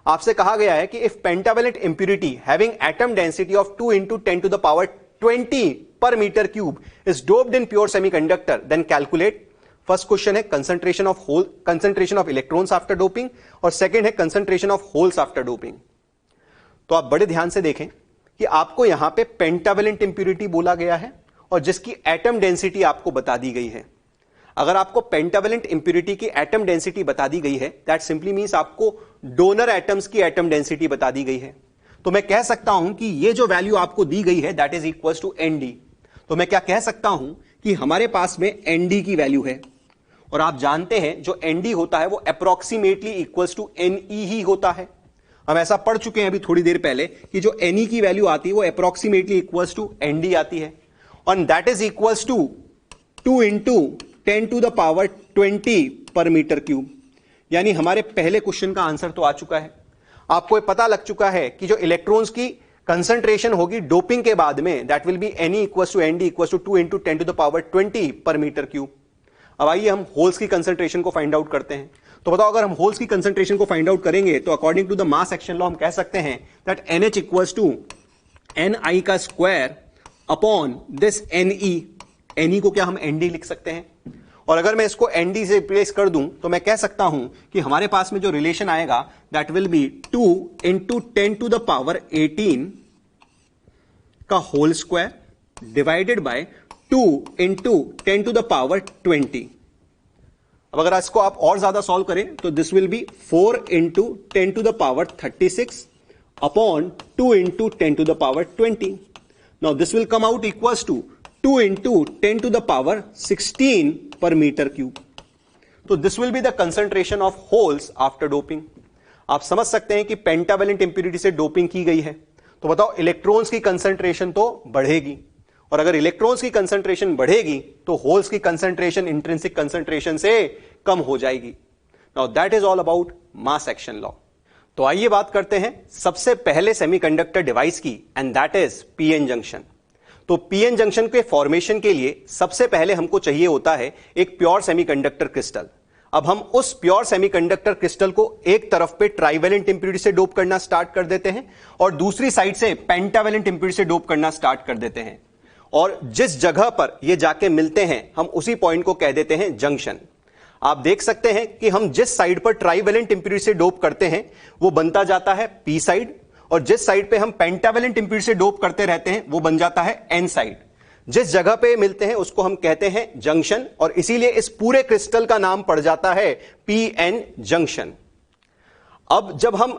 आपसे कहा गया है कि if pentavalent impurity having atom density of 2 × 10⁻20 per metre cube is doped in pure semiconductor then calculate. First question है concentration of electrons after doping और सेकंड है concentration of holes after doping. तो आप बड़े ध्यान से देखें कि आपको यहां पे पेंटावेलेंट इंप्यूरिटी बोला गया है और जिसकी एटम डेंसिटी आपको बता दी गई है। अगर आपको पेंटावेलेंट इंप्यूरिटी की एटम डेंसिटी बता दी गई है दैट सिंपली मींस आपको डोनर एटम्स की एटम डेंसिटी बता दी गई है। तो मैं कह सकता हूं कि ये जो वैल्यू आपको दी गई है that is equal to Nd। तो मैं क्या कह सकता हूं कि हमारे पास में Nd की वैल्यू है और आप जानते हैं जो Nd होता है वो अप्रोक्सीमेटली इक्वल्स टू Ne ही होता है। हम ऐसा पढ़ चुके हैं अभी थोड़ी देर पहले कि जो Ne की वैल्यू आती है वो अप्रोक्सीमेटली इक्वल्स टू Nd आती है और that is equals to 2 × 10⁻20 per metre cube. यानी हमारे पहले क्वेश्चन का आंसर तो आ चुका है। आपको पता लग चुका है कि जो इलेक्ट्रॉन्स की कंसंट्रेशन होगी डोपिंग के बाद में that will be Ne equals to Nd equals to 2 × 10⁻20 per metre cube. अब आइए हम होल्स की कंसंट्रेशन को फाइंड आउट करते हैं। तो बताओ अगर हम होल्स की कंसंट्रेशन को फाइंड आउट करेंगे तो according to the mass action law हम कह सकते हैं that NH equals to Ni का स्क्वायर अपॉन दिस Ne को क्या हम Nd लिख सकते हैं और अगर मैं इसको Nd से रिप्लेस कर दूं तो मैं कह सकता हूं कि हमारे पास में जो रिलेशन आएगा दैट विल बी 2 × 10⁻18 का होल स्क्वायर डिवाइडेड बाय 2 × 10⁻20। अब अगर इसको आप और ज्यादा सॉल्व करें तो this will be 4 × 10⁻36 upon 2 × 10⁻20। Now this will come out equals to 2 × 10⁻16 per metre cube. तो this will be the concentration of holes after doping. आप समझ सकते हैं कि पेंटावेलेंट इंप्यूरिटी से डोपिंग की गई है तो बताओ इलेक्ट्रॉन्स की कंसंट्रेशन तो बढ़ेगी और अगर इलेक्ट्रॉन्स की कंसंट्रेशन बढ़ेगी तो होल्स की कंसंट्रेशन इंट्रिंसिक कंसंट्रेशन से कम हो जाएगी। Now that is all about mass action law. तो आइए बात करते हैं सबसे पहले सेमीकंडक्टर डिवाइस की and that is PN junction. तो पीएन जंक्शन के फॉर्मेशन के लिए सबसे पहले हमको चाहिए होता है एक प्योर सेमीकंडक्टर क्रिस्टल। अब हम उस प्योर सेमीकंडक्टर क्रिस्टल को एक तरफ पे ट्राइवेलेंट इंप्यूरिटी से डोप करना स्टार्ट कर देते हैं और दूसरी साइड से पेंटावेलेंट इंप्यूरिटी से डोप करना स्टार्ट कर देते हैं और जिस जगह पर ये जाके मिलते हैं हम उसी पॉइंट को कह देते हैं जंक्शन। आप देख सकते हैं कि हम जिस साइड पर ट्राइवेलेंट इंप्यूरिटी से डोप करते हैं वो बनता जाता है पी साइड और जिस साइड पे हम पेंटावेलेंट इंप्यूरिटी से डोप करते रहते हैं वो बन जाता है एन साइड। जिस जगह पे मिलते हैं उसको हम कहते हैं जंक्शन और इसीलिए इस पूरे क्रिस्टल का नाम पड़ जाता है पीएन जंक्शन। अब जब हम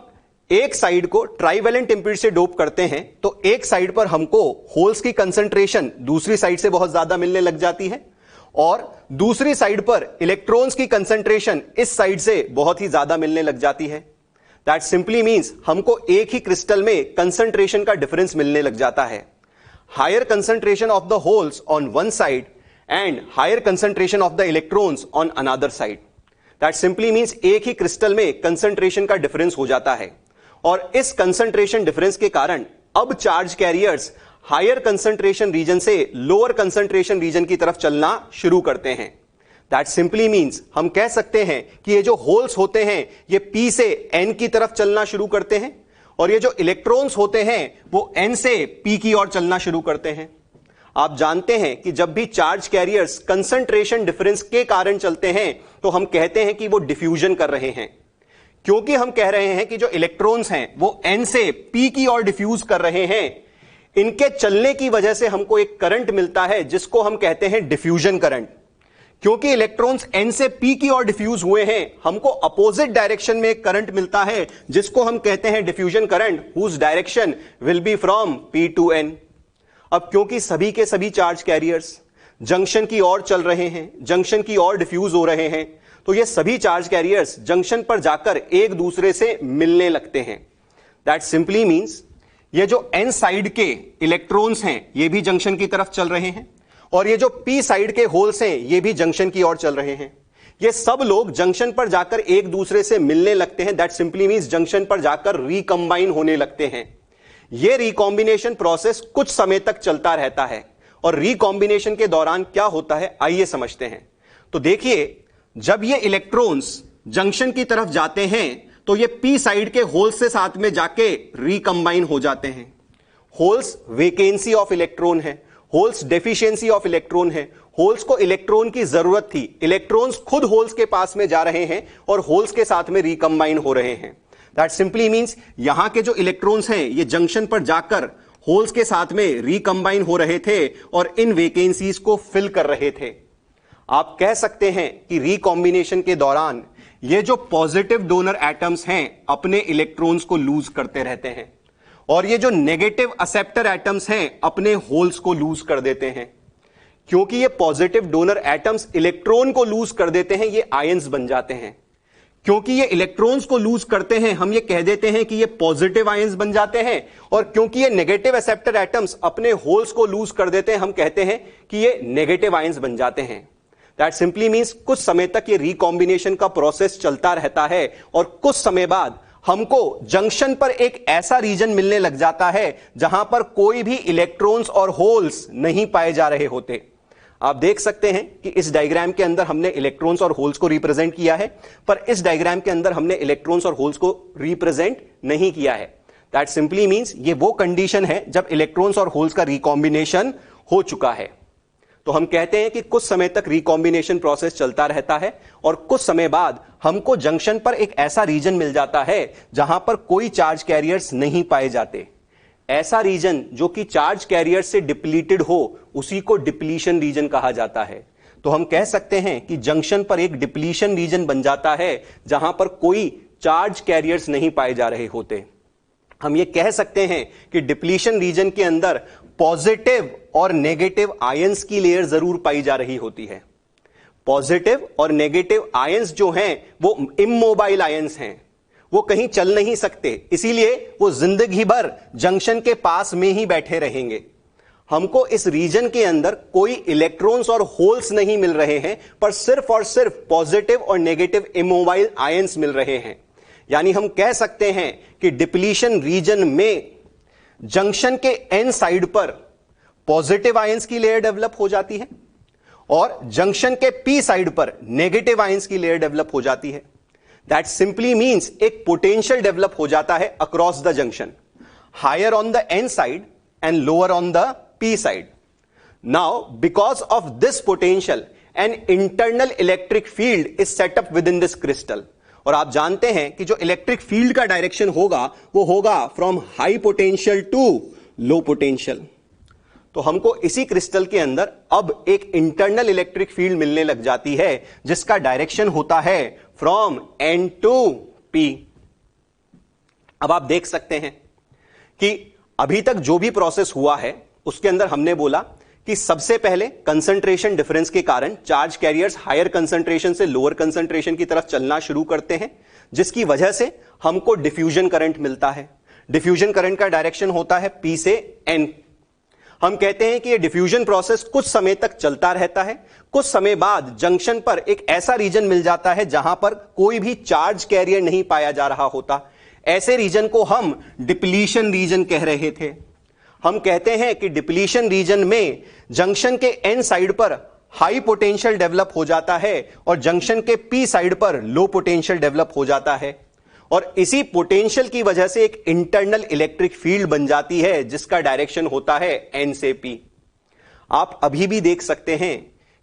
एक साइड को ट्राइवेलेंट इंप्यूरिटी से डोप करते हैं तो एक साइड पर हमको होल्स की कंसंट्रेशन दूसरी साइड से बहुत ज्यादा मिलने लग जाती है और दूसरी साइड पर इलेक्ट्रॉन्स की कंसंट्रेशन इस साइड से बहुत ही ज्यादा मिलने लग जाती है। दैट सिंपली मींस हमको एक ही क्रिस्टल में कंसंट्रेशन का डिफरेंस मिलने लग जाता है। Higher concentration of the holes on one side and higher concentration of the electrons on another side. That simply means एक ही क्रिस्टल में कंसंट्रेशन का डिफरेंस हो जाता है और इस कंसंट्रेशन डिफरेंस के कारण अब charge carriers higher concentration region से लोअर कंसंट्रेशन रीजन की तरफ चलना शुरू करते हैं। दैट सिंपली मींस हम कह सकते हैं कि ये जो होल्स होते हैं ये P से N की तरफ चलना शुरू करते हैं और ये जो इलेक्ट्रॉन्स होते हैं वो N से P की ओर चलना शुरू करते हैं। आप जानते हैं कि जब भी चार्ज कैरियर्स कंसंट्रेशन डिफरेंस के कारण चलते हैं तो हम कहते हैं कि वो डिफ्यूजन कर रहे हैं, क्योंकि हम कह रहे हैं कि जो इलेक्ट्रॉन्स हैं वो n से p की ओर डिफ्यूज कर रहे हैं। इनके चलने की वजह से हमको एक करंट मिलता है जिसको हम कहते हैं डिफ्यूजन करंट। क्योंकि इलेक्ट्रॉन्स n से p की ओर डिफ्यूज हुए हैं, हमको अपोजिट डायरेक्शन में एक करंट मिलता है जिसको हम कहते हैं diffusion current, whose direction will be from p to n। अब क्योंकि सभी के सभी चार्ज कैरियर्स जंक्शन की ओर चल रहे हैं, जंक्शन की ओर डिफ्यूज हो रहे हैं, तो ये सभी चार्ज कैरियर्स जंक्शन पर जाकर एक दूसरे से मिलने लगते हैं। दैट सिंपली मींस ये जो n साइड के इलेक्ट्रॉन्स हैं ये भी जंक्शन की तरफ चल रहे हैं, और ये जो p साइड के होल्स हैं ये भी जंक्शन की ओर चल रहे हैं। ये सब लोग जंक्शन पर जाकर एक दूसरे से मिलने लगते हैं। दैट सिंपली मींस जंक्शन पर जाकर रिकंबाइन होने लगते हैं। ये रिकॉम्बिनेशन प्रोसेस कुछ समय तक चलता रहता है, और रिकॉम्बिनेशन के दौरान क्या होता है आइए समझते हैं। तो देखिए, जब ये इलेक्ट्रॉन्स जंक्शन की तरफ जाते हैं तो ये p साइड के होल्स से साथ में जाके रिकंबाइन हो जाते हैं। होल्स वेकेंसी ऑफ इलेक्ट्रॉन है, होल्स डेफिशिएंसी ऑफ इलेक्ट्रॉन है। होल्स को इलेक्ट्रॉन की जरूरत थी, इलेक्ट्रॉन्स खुद होल्स के पास में जा रहे हैं और होल्स के साथ में रिकंबाइन हो रहे हैं। दैट सिंपली मींस यहां के जो इलेक्ट्रॉन्स हैं ये जंक्शन पर जाकर होल्स के साथ में रिकंबाइन हो रहे थे और इन वेकेंसीज को फिल कर रहे थे। आप कह सकते हैं कि रिकॉम्बिनेशन के दौरान ये जो पॉजिटिव डोनर एटम्स हैं अपने इलेक्ट्रॉन्स को लूज करते रहते हैं, और ये जो नेगेटिव एक्सेप्टर एटम्स हैं अपने होल्स को लूज कर देते हैं। क्योंकि ये पॉजिटिव डोनर एटम्स इलेक्ट्रॉन को लूज कर देते हैं, ये आयंस बन जाते हैं। क्योंकि ये इलेक्ट्रॉन्स को लूज करते हैं, हम ये कह देते हैं कि ये पॉजिटिव आयंस बन जाते हैं, और क्योंकि ये नेगेटिव एक्सेप्टर एटम्स अपने होल्स को लूज कर देते हैं, हम कहते हैं कि ये नेगेटिव आयंस बन जाते हैं। दैट सिंपली मींस कुछ समय तक ये रिकॉम्बिनेशन का प्रोसेस चलता रहता है, और कुछ समय बाद हमको जंक्शन पर एक ऐसा रीजन मिलने लग जाता है जहां पर कोई भी इलेक्ट्रॉन्स और होल्स नहीं पाए जा रहे होते। आप देख सकते हैं कि इस डायग्राम के अंदर हमने इलेक्ट्रॉन्स और होल्स को रिप्रेजेंट किया है, पर इस डायग्राम के अंदर हमने इलेक्ट्रॉन्स और होल्स को रिप्रेजेंट नहीं किया है। दैट सिंपली मींस ये वो कंडीशन है जब इलेक्ट्रॉन्स और होल्स का रिकॉम्बिनेशन हो चुका है। तो हम कहते हैं कि कुछ समय तक रिकॉम्बिनेशन प्रोसेस चलता रहता है, और कुछ समय बाद हमको जंक्शन पर एक ऐसा रीजन मिल जाता है जहां पर कोई चार्ज कैरियर्स नहीं पाए जाते। ऐसा रीजन जो कि चार्ज कैरियर से डिप्लीटेड हो उसी को डिप्लीशन रीजन कहा जाता है। तो हम कह सकते हैं कि जंक्शन पर एक डिप्लीशन रीजन बन जाता है जहां पर कोई चार्ज कैरियर्स नहीं पाए जा रहे होते। हम ये कह सकते हैं कि डिप्लीशन रीजन के अंदर पॉजिटिव और नेगेटिव आयंस की लेयर जरूर पाई जा रही होती है। पॉजिटिव और नेगेटिव आयंस जो हैं वो इमोबाइल आयंस हैं, वो कहीं चल नहीं सकते, इसीलिए वो जिंदगी भर जंक्शन के पास में ही बैठे रहेंगे। हमको इस रीजन के अंदर कोई इलेक्ट्रॉन्स और होल्स नहीं मिल रहे हैं, पर सिर्फ और सिर्फ पॉजिटिव और नेगेटिव इमोबाइल आयंस मिल रहे हैं। यानी हम कह सकते हैं कि डिप्लीशन रीजन में जंक्शन के एन साइड पर पॉजिटिव आयंस की लेयर डेवलप हो जाती है, और जंक्शन के पी साइड पर नेगेटिव आयंस की लेयर डेवलप हो जाती है। दैट सिंपली मींस एक पोटेंशियल डेवलप हो जाता है across the junction, higher on the N side and lower on the P side. Now because of this potential an internal electric field is set up with in this crystal. और आप जानते हैं कि जो electric field का direction होगा वो होगा from high potential to low potential. तो हमको इसी क्रिस्टल के अंदर अब एक इंटरनल इलेक्ट्रिक फील्ड मिलने लग जाती है जिसका डायरेक्शन होता है फ्रॉम एन टू पी। अब आप देख सकते हैं कि अभी तक जो भी प्रोसेस हुआ है उसके अंदर हमने बोला कि सबसे पहले कंसंट्रेशन डिफरेंस के कारण चार्ज कैरियर्स हायर कंसंट्रेशन से लोअर कंसंट्रेशन की तरफ चलना शुरू करते हैं, जिसकी वजह से हमको डिफ्यूजन करंट मिलता है। डिफ्यूजन करंट का डायरेक्शन होता है P से N। हम कहते हैं कि ये डिफ्यूजन प्रोसेस कुछ समय तक चलता रहता है। कुछ समय बाद जंक्शन पर एक ऐसा रीजन मिल जाता है जहां पर कोई भी चार्ज कैरियर नहीं पाया जा रहा होता। ऐसे रीजन को हम डिप्लीशन रीजन कह रहे थे। हम कहते हैं कि डिप्लीशन रीजन में जंक्शन के एन साइड पर हाई पोटेंशियल डेवलप हो जाता है और जंक्शन के पी साइड पर लो पोटेंशियल डेवलप हो जाता है, और इसी पोटेंशियल की वजह से एक इंटरनल इलेक्ट्रिक फील्ड बन जाती है जिसका डायरेक्शन होता है एन से पी। आप अभी भी देख सकते हैं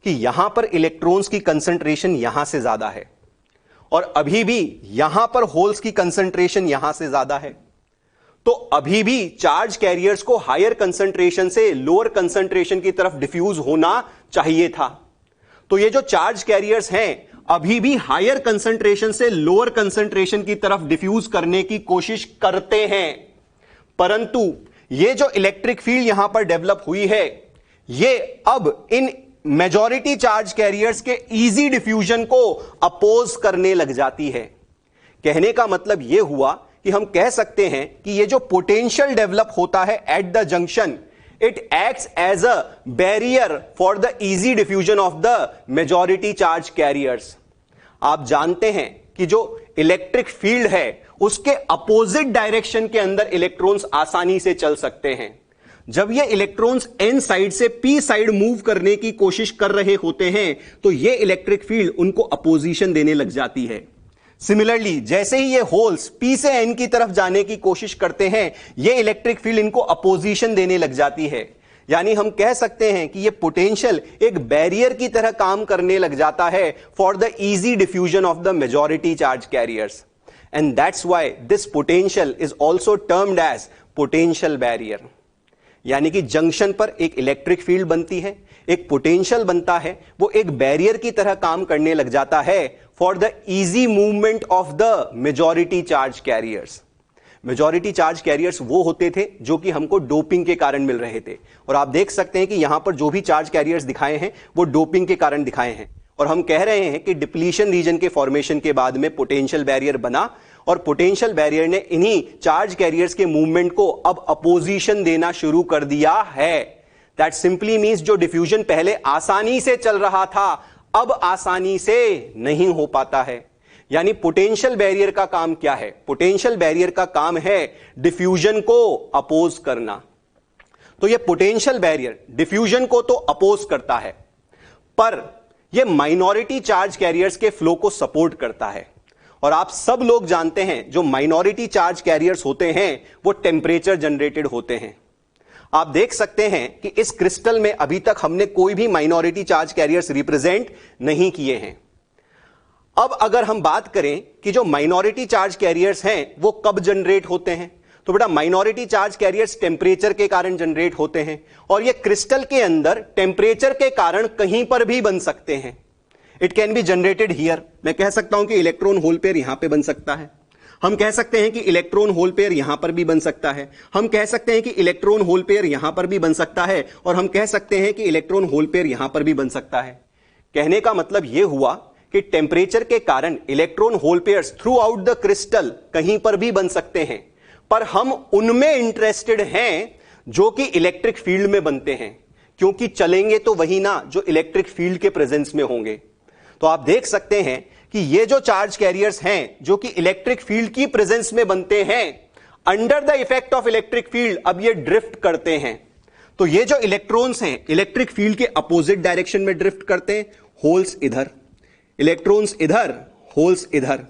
कि यहां पर इलेक्ट्रॉन्स की कंसंट्रेशन यहां से ज्यादा है और अभी भी यहां पर होल्स की कंसंट्रेशन यहां से ज्यादा है। तो अभी भी चार्ज कैरियर्स को हायर कंसंट्रेशन से लोअर कंसंट्रेशन की तरफ डिफ्यूज होना चाहिए था। तो ये जो चार्ज कैरियर्स हैं अभी भी हायर कंसंट्रेशन से लोअर कंसंट्रेशन की तरफ डिफ्यूज करने की कोशिश करते हैं, परंतु ये जो इलेक्ट्रिक फील्ड यहां पर डेवलप हुई है ये अब इन मेजॉरिटी चार्ज कैरियर्स के इजी डिफ्यूजन को अपोज करने लग जाती है। कहने का मतलब यह हुआ कि हम कह सकते हैं कि ये जो पोटेंशियल डेवलप होता है at the junction, it acts as a barrier for the easy diffusion of the majority charge carriers. आप जानते हैं कि जो इलेक्ट्रिक फील्ड है उसके अपोजिट डायरेक्शन के अंदर इलेक्ट्रॉन्स आसानी से चल सकते हैं। जब ये इलेक्ट्रॉन्स एन साइड से पी साइड मूव करने की कोशिश कर रहे होते हैं तो ये इलेक्ट्रिक फील्ड उनको अपोजिशन देने लग जाती है। सिमिलरली जैसे ही ये होल्स पी से एन की तरफ जाने की कोशिश करते हैं ये इलेक्ट्रिक फील्ड इनको अपोजिशन देने लग जाती है। यानी हम कह सकते हैं कि ये पोटेंशियल एक बैरियर की तरह काम करने लग जाता है for the easy diffusion of the majority charge carriers, and that's why this potential is also termed as potential barrier. यानी कि जंक्शन पर एक इलेक्ट्रिक फील्ड बनती है, एक पोटेंशियल बनता है, वो एक बैरियर की तरह काम करने लग जाता है for the easy movement of the majority charge carriers. Majority charge carriers वो होते थे जो कि हमको डोपिंग के कारण मिल रहे थे, और आप देख सकते हैं कि यहां पर जो भी चार्ज कैरियर्स दिखाए हैं वो डोपिंग के कारण दिखाए हैं। और हम कह रहे हैं कि डिप्लीशन रीजन के फॉर्मेशन के बाद में पोटेंशियल बैरियर बना और पोटेंशियल बैरियर ने इन्हीं चार्ज कैरियर्स के मूवमेंट को अब अपोजिशन देना शुरू कर दिया है। दैट सिंपली मींस जो डिफ्यूजन पहले आसानी से चल रहा था अब आसानी से नहीं हो पाता है। यानी पोटेंशियल बैरियर का काम क्या है? पोटेंशियल बैरियर का काम है डिफ्यूजन को अपोज करना। तो ये पोटेंशियल बैरियर डिफ्यूजन को तो अपोज करता है, पर यह माइनॉरिटी चार्ज कैरियर्स के फ्लो को सपोर्ट करता है। और आप सब लोग जानते हैं जो माइनॉरिटी चार्ज कैरियर्स होते हैं वो टेम्परेचर जनरेटेड होते हैं। आप देख सकते हैं कि इस क्रिस्टल में अभी तक हमने कोई भी माइनॉरिटी चार्ज कैरियर्स रिप्रेजेंट नहीं किए हैं। अब अगर हम बात करें कि जो माइनॉरिटी चार्ज कैरियर्स हैं वो कब जनरेट होते हैं, तो बेटा माइनॉरिटी चार्ज कैरियर्स टेम्परेचर के कारण जनरेट होते हैं, और ये क्रिस्टल के अंदर टेम्परेचर के कारण कहीं पर भी बन सकते हैं। It can be generated here. मैं कह सकता हूं कि इलेक्ट्रॉन होल पेयर यहां पे बन सकता है, हम कह सकते हैं कि इलेक्ट्रॉन होल पेयर यहां पर भी बन सकता है, हम कह सकते हैं कि इलेक्ट्रॉन होल पेयर यहां पर भी बन सकता है, और हम कह सकते हैं कि इलेक्ट्रॉन होल पेयर यहां पर भी बन सकता है। कहने का मतलब यह हुआ कि टेम्परेचर के कारण electron hole pairs through out the crystal कहीं पर भी बन सकते हैं, पर हम उनमें इंटरेस्टेड हैं जो कि इलेक्ट्रिक फील्ड में बनते हैं, क्योंकि चलेंगे तो वही ना जो इलेक्ट्रिक फील्ड के प्रेजेंस में होंगे। तो आप देख सकते हैं कि ये जो चार्ज कैरियर्स हैं जो कि इलेक्ट्रिक फील्ड की प्रेजेंस में बनते हैं, under the effect of electric field अब ये ड्रिफ्ट करते हैं। तो ये जो इलेक्ट्रॉन्स हैं इलेक्ट्रिक फील्ड के अपोजिट डायरेक्शन में ड्रिफ्ट करते हैं, होल्स इधर, इलेक्ट्रॉन्स इधर, होल्स इधर।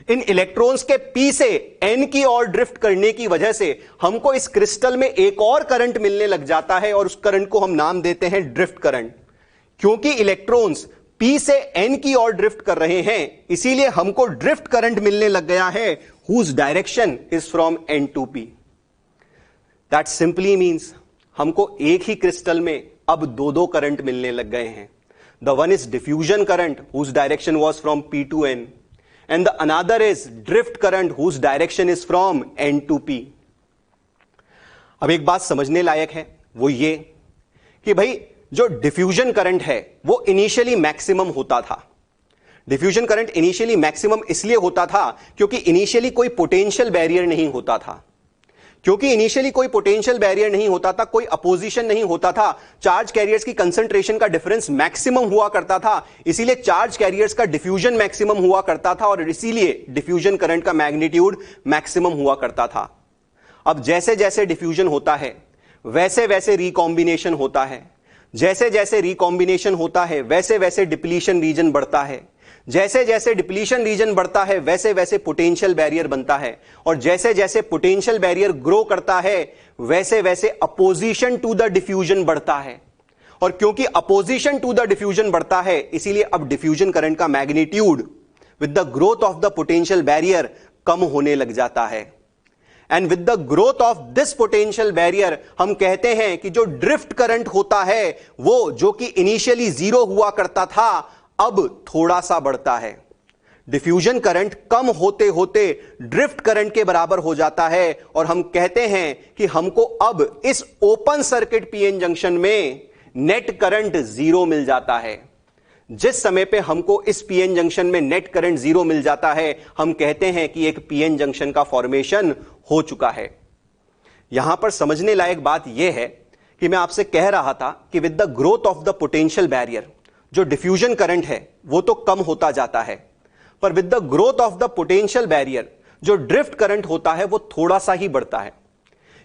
इन इलेक्ट्रॉन्स के पी से एन की ओर ड्रिफ्ट करने की वजह से हमको इस क्रिस्टल में एक और करंट मिलने लग जाता है, और उस करंट को हम नाम देते हैं ड्रिफ्ट करंट। क्योंकि इलेक्ट्रॉन्स पी से एन की ओर ड्रिफ्ट कर रहे हैं इसीलिए हमको ड्रिफ्ट करंट मिलने लग गया है whose direction is from N to P. That simply means हमको एक ही क्रिस्टल में अब दो करंट मिलने लग गए हैं। The one is diffusion current whose direction was from P to N, and the another is drift current whose direction is from N to P। अब एक बात समझने लायक है वो ये कि भाई जो डिफ्यूजन करंट है वो इनिशियली मैक्सिमम होता था। डिफ्यूजन करंट इनिशियली मैक्सिमम इसलिए होता था क्योंकि इनिशियली कोई पोटेंशियल बैरियर नहीं होता था। क्योंकि इनिशियली कोई पोटेंशियल बैरियर नहीं होता था, कोई अपोजिशन नहीं होता था, चार्ज कैरियर्स की कंसंट्रेशन का डिफरेंस मैक्सिमम हुआ करता था, इसीलिए चार्ज कैरियर्स का डिफ्यूजन मैक्सिमम हुआ करता था, और इसीलिए डिफ्यूजन करंट का मैग्नीट्यूड मैक्सिमम हुआ करता था। अब जैसे जैसे डिफ्यूजन होता है वैसे वैसे रिकॉम्बिनेशन होता है, जैसे जैसे रिकॉम्बिनेशन होता है वैसे वैसे डिप्लीशन रीजन बढ़ता है, जैसे जैसे डिप्लीशन रीजन बढ़ता है वैसे वैसे पोटेंशियल बैरियर बनता है, और जैसे जैसे पोटेंशियल बैरियर ग्रो करता है वैसे वैसे अपोजिशन टू द डिफ्यूजन बढ़ता है। और क्योंकि अपोजिशन टू द डिफ्यूजन बढ़ता है, इसीलिए अब डिफ्यूजन करंट का magnitude with the growth of the potential barrier कम होने लग जाता है। And with the growth of this potential barrier हम कहते हैं कि जो ड्रिफ्ट करंट होता है वो, जो कि इनिशियली 0 हुआ करता था, अब थोड़ा सा बढ़ता है। डिफ्यूजन करंट कम होते होते ड्रिफ्ट करंट के बराबर हो जाता है और हम कहते हैं कि हमको अब इस ओपन सर्किट पीएन जंक्शन में नेट करंट 0 मिल जाता है। जिस समय पे हमको इस पीएन जंक्शन में नेट करंट 0 मिल जाता है, हम कहते हैं कि एक पीएन जंक्शन का फॉर्मेशन हो चुका है। यहां पर समझने लायक बात यह है कि मैं आपसे कह रहा था कि with the growth of the potential barrier जो डिफ्यूजन करंट है वो तो कम होता जाता है, पर with the growth of the potential barrier जो ड्रिफ्ट करंट होता है वो थोड़ा सा ही बढ़ता है।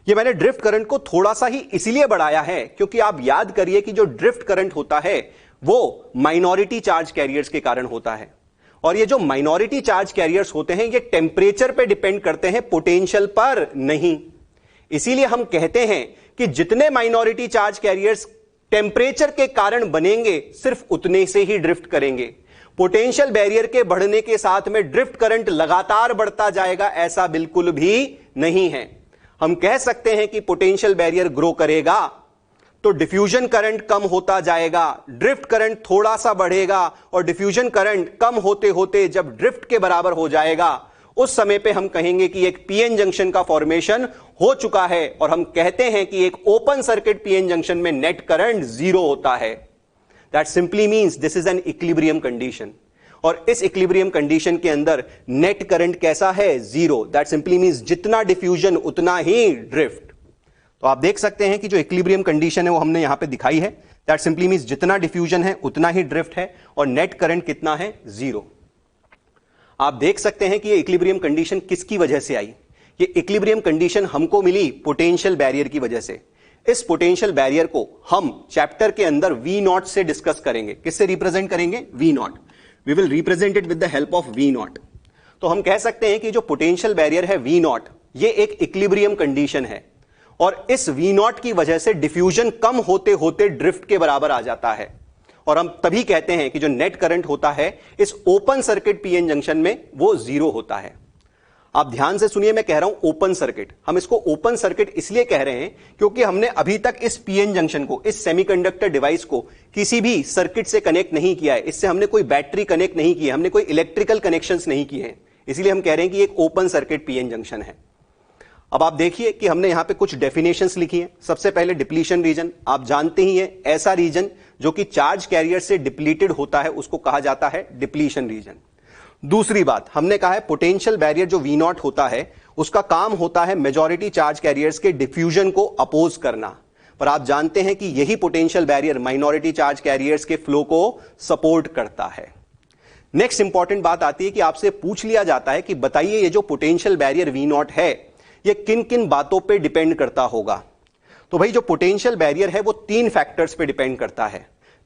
ये मैंने ड्रिफ्ट करंट को थोड़ा सा ही इसलिए बढ़ाया है क्योंकि आप याद करिए कि जो ड्रिफ्ट करंट होता है वो माइनॉरिटी चार्ज कैरियर्स के कारण होता है, और ये जो माइनॉरिटी चार्ज कैरियर्स होते हैं ये टेम्परेचर पे डिपेंड करते हैं, पोटेंशियल पर नहीं। इसीलिए हम कहते हैं कि जितने माइनॉरिटी चार्ज कैरियर्स टेम्परेचर के कारण बनेंगे सिर्फ उतने से ही ड्रिफ्ट करेंगे। पोटेंशियल बैरियर के बढ़ने के साथ में ड्रिफ्ट करंट लगातार बढ़ता जाएगा, ऐसा बिल्कुल भी नहीं है। हम कह सकते हैं कि पोटेंशियल बैरियर ग्रो करेगा तो डिफ्यूजन करंट कम होता जाएगा, ड्रिफ्ट करंट थोड़ा सा बढ़ेगा, और डिफ्यूजन करंट कम होते होते जब ड्रिफ्ट के बराबर हो जाएगा उस समय पे हम कहेंगे कि एक पीएन जंक्शन का फॉर्मेशन हो चुका है, और हम कहते हैं कि एक ओपन सर्किट पीएन जंक्शन में नेट करंट 0 होता है। That simply means this is an equilibrium condition, और इस इक्विलिब्रियम कंडीशन के अंदर नेट करंट कैसा है? 0। दैट सिंपली मींस जितना डिफ्यूजन उतना ही ड्रिफ्ट। तो आप देख सकते हैं कि जो इक्विलिब्रियम कंडीशन है वो हमने यहां पे दिखाई है। दैट सिंपली मींस जितना डिफ्यूजन है उतना ही ड्रिफ्ट है, और नेट करंट कितना है? 0। आप देख सकते हैं कि ये इक्विलिब्रियम कंडीशन किसकी वजह से आई? ये इक्विलिब्रियम कंडीशन हमको मिली पोटेंशियल बैरियर की वजह से। इस पोटेंशियल बैरियर को हम चैप्टर के अंदर V0 से डिस्कस करेंगे। किससे रिप्रेजेंट करेंगे? V0। We will represent it with the help of V0। तो हम कह सकते हैं कि जो पोटेंशियल बैरियर है V0, ये एक इक्विलिब्रियम कंडीशन है, और इस V0 की वजह से डिफ्यूजन कम होते होते ड्रिफ्ट के बराबर आ जाता है, और हम तभी कहते हैं कि जो नेट करंट होता है इस ओपन सर्किट पीएन जंक्शन में वो 0 होता है। आप ध्यान से सुनिए, मैं कह रहा हूं ओपन सर्किट। हम इसको ओपन सर्किट इसलिए कह रहे हैं क्योंकि हमने अभी तक इस पीएन जंक्शन को, इस सेमीकंडक्टर डिवाइस को किसी भी सर्किट से कनेक्ट नहीं किया है। इससे हमने कोई बैटरी कनेक्ट नहीं की है, हमने कोई इलेक्ट्रिकल कनेक्शंस नहीं किए हैं, इसलिए हम कह रहे हैं कि एक ओपन सर्किट पीएन जंक्शन है। अब आप देखिए कि हमने यहां पे कुछ डेफिनेशंस लिखी हैं। सबसे पहले डिप्लीशन रीजन, आप जानते ही हैं, ऐसा रीजन जो कि चार्ज कैरियर से डिप्लीटेड होता है उसको कहा जाता है डिप्लीशन रीजन। दूसरी बात, हमने कहा है पोटेंशियल बैरियर जो V0 होता है उसका काम होता है मेजॉरिटी चार्ज कैरियर्स के डिफ्यूजन को अपोज करना, पर आप जानते हैं कि यही potential barrier minority charge carriers के फ्लो को सपोर्ट करता है। नेक्स्ट इंपॉर्टेंट बात आती है कि आपसे पूछ लिया जाता है कि बताइए ये जो पोटेंशियल बैरियर V0 है ये किन किन बातों पे डिपेंड करता होगा। तो भाई जो पोटेंशियल बैरियर है वो 3 फैक्टर्स पे डिपेंड करता है,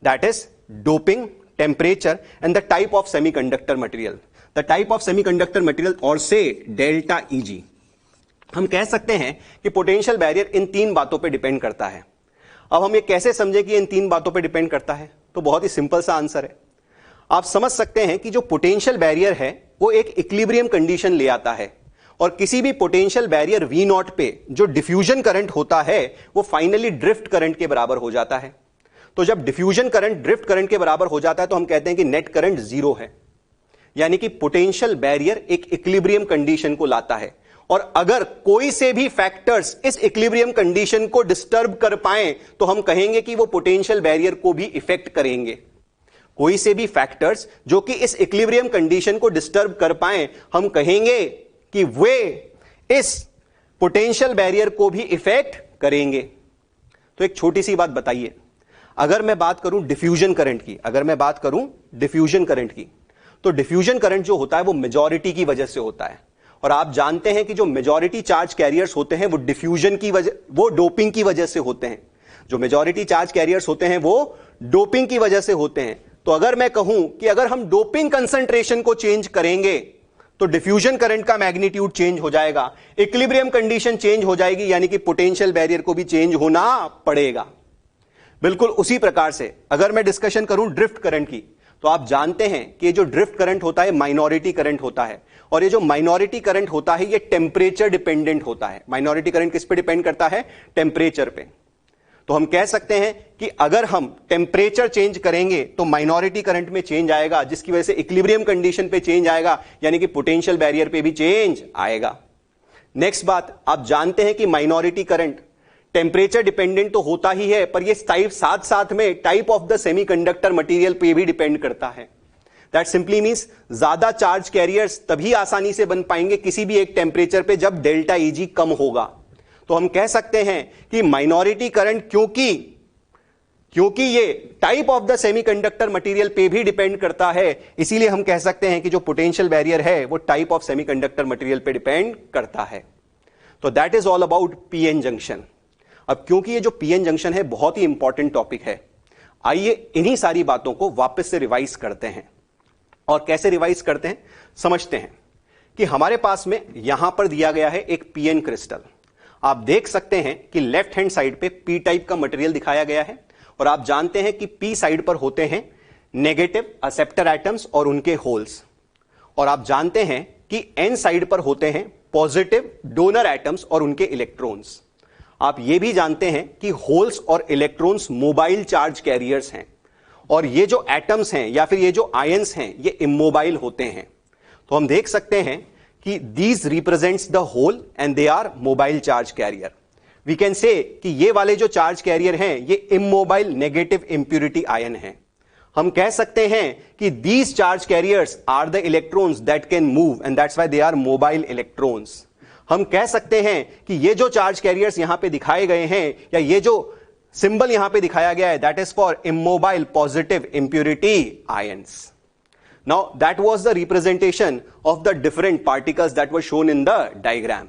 that is doping, temperature and the type of semiconductor material. The type of semiconductor material और से डेल्टा Eg। हम कह सकते हैं कि पोटेंशियल बैरियर इन 3 बातों पे डिपेंड करता है। अब हम ये कैसे समझे कि इन 3 बातों पे डिपेंड करता है? तो बहुत ही सिंपल सा आंसर है। आप समझ सकते हैं कि जो पोटेंशियल बैरियर है वो एक इक्विलिब्रियम कंडीशन ले आता है, और किसी भी पोटेंशियल बैरियर V0 पे जो डिफ्यूजन करंट होता है वो फाइनली ड्रिफ्ट करंट के बराबर हो जाता है। तो जब डिफ्यूजन करंट ड्रिफ्ट करंट के बराबर हो जाता है तो हम कहते हैं कि नेट करंट 0 है, यानी कि पोटेंशियल बैरियर एक इक्विलिब्रियम कंडीशन को लाता है, और अगर कोई से भी फैक्टर्स इस इक्विलिब्रियम कंडीशन को डिस्टर्ब कर पाए तो हम कहेंगे कि वो पोटेंशियल बैरियर को भी इफेक्ट करेंगे। कोई से भी फैक्टर्स जो कि इस इक्विलिब्रियम कंडीशन को डिस्टर्ब कर पाए, हम कहेंगे कि वे इस पोटेंशियल बैरियर को भी इफेक्ट करेंगे। तो एक छोटी सी बात बताइए, अगर मैं बात करूं डिफ्यूजन करंट की, तो डिफ्यूजन करंट जो होता है वो मेजॉरिटी की वजह से होता है, और आप जानते हैं कि जो मेजॉरिटी चार्ज कैरियर्स होते हैं वो डिफ्यूजन की वजह, वो डोपिंग की वजह से होते हैं। जो मेजॉरिटी चार्ज कैरियर्स होते हैं वो डोपिंग की वजह से होते हैं। तो अगर मैं कहूं कि अगर हम डोपिंग कंसंट्रेशन को चेंज करेंगे तो डिफ्यूजन करंट का मैग्नीट्यूड चेंज हो जाएगा, इक्विलिब्रियम कंडीशन चेंज हो जाएगी, यानी कि पोटेंशियल बैरियर को भी चेंज होना पड़ेगा। बिल्कुल उसी प्रकार से अगर मैं डिस्कशन करूं ड्रिफ्ट करंट की, तो आप जानते हैं कि ये जो ड्रिफ्ट करंट होता है माइनॉरिटी करंट होता है, और ये जो माइनॉरिटी करंट होता है ये टेम्परेचर डिपेंडेंट होता है। माइनॉरिटी करंट किस पे डिपेंड करता है? टेम्परेचर पे। तो हम कह सकते हैं कि अगर हम टेम्परेचर चेंज करेंगे तो माइनॉरिटी करंट में चेंज आएगा, जिसकी वजह से इक्विलिब्रियम कंडीशन पे चेंज आएगा, यानी कि पोटेंशियल बैरियर पे भी चेंज आएगा। नेक्स्ट बात, आप जानते हैं कि माइनॉरिटी करंट टेम्परेचर डिपेंडेंट तो होता ही है, पर ये साथ साथ में type of the semiconductor material पे भी डिपेंड करता है। दैट सिंपली मींस ज्यादा चार्ज कैरियर्स तभी आसानी से बन पाएंगे किसी भी एक टेम्परेचर पे जब डेल्टा ईजी कम होगा। तो हम कह सकते हैं कि माइनॉरिटी करंट क्योंकि ये type of the semiconductor material पे भी डिपेंड करता है, इसीलिए हम कह सकते हैं कि जो पोटेंशियल बैरियर है वो टाइप ऑफ सेमीकंडक्टर मटेरियल पे डिपेंड करता है। तो that is all about PN junction. अब क्योंकि ये जो पीएन जंक्शन है बहुत ही इंपॉर्टेंट टॉपिक है, आइए इन्हीं सारी बातों को वापस से रिवाइज करते हैं। और कैसे रिवाइज करते हैं समझते हैं कि हमारे पास में यहां पर दिया गया है एक पीएन क्रिस्टल। आप देख सकते हैं कि लेफ्ट हैंड साइड पे पी टाइप का मटेरियल दिखाया गया है, और आप जानते हैं कि पी साइड पर होते हैं नेगेटिव एक्सेप्टर एटम्स और उनके होल्स, और आप जानते हैं कि एन साइड पर होते हैं पॉजिटिव डोनर एटम्स और उनके इलेक्ट्रॉन्स। आप यह भी जानते हैं कि होल्स और इलेक्ट्रॉन्स मोबाइल चार्ज कैरियर्स हैं, और ये जो एटम्स हैं या फिर ये जो आयंस हैं ये इमोबाइल होते हैं। तो हम देख सकते हैं कि these represents the hole and they are mobile charge carrier. We can say कि ये वाले जो चार्ज कैरियर हैं ये इमोबाइल नेगेटिव इंप्यूरिटी आयन हैं। हम कह सकते हैं कि these charge carriers are the electrons that can move and that's why they are mobile electrons. हम कह सकते हैं कि ये जो चार्ज कैरियर्स यहां पे दिखाए गए हैं या ये जो सिंबल यहां पे दिखाया गया है that is for immobile positive impurity ions. Now that was the representation of the different particles that were shown in the diagram.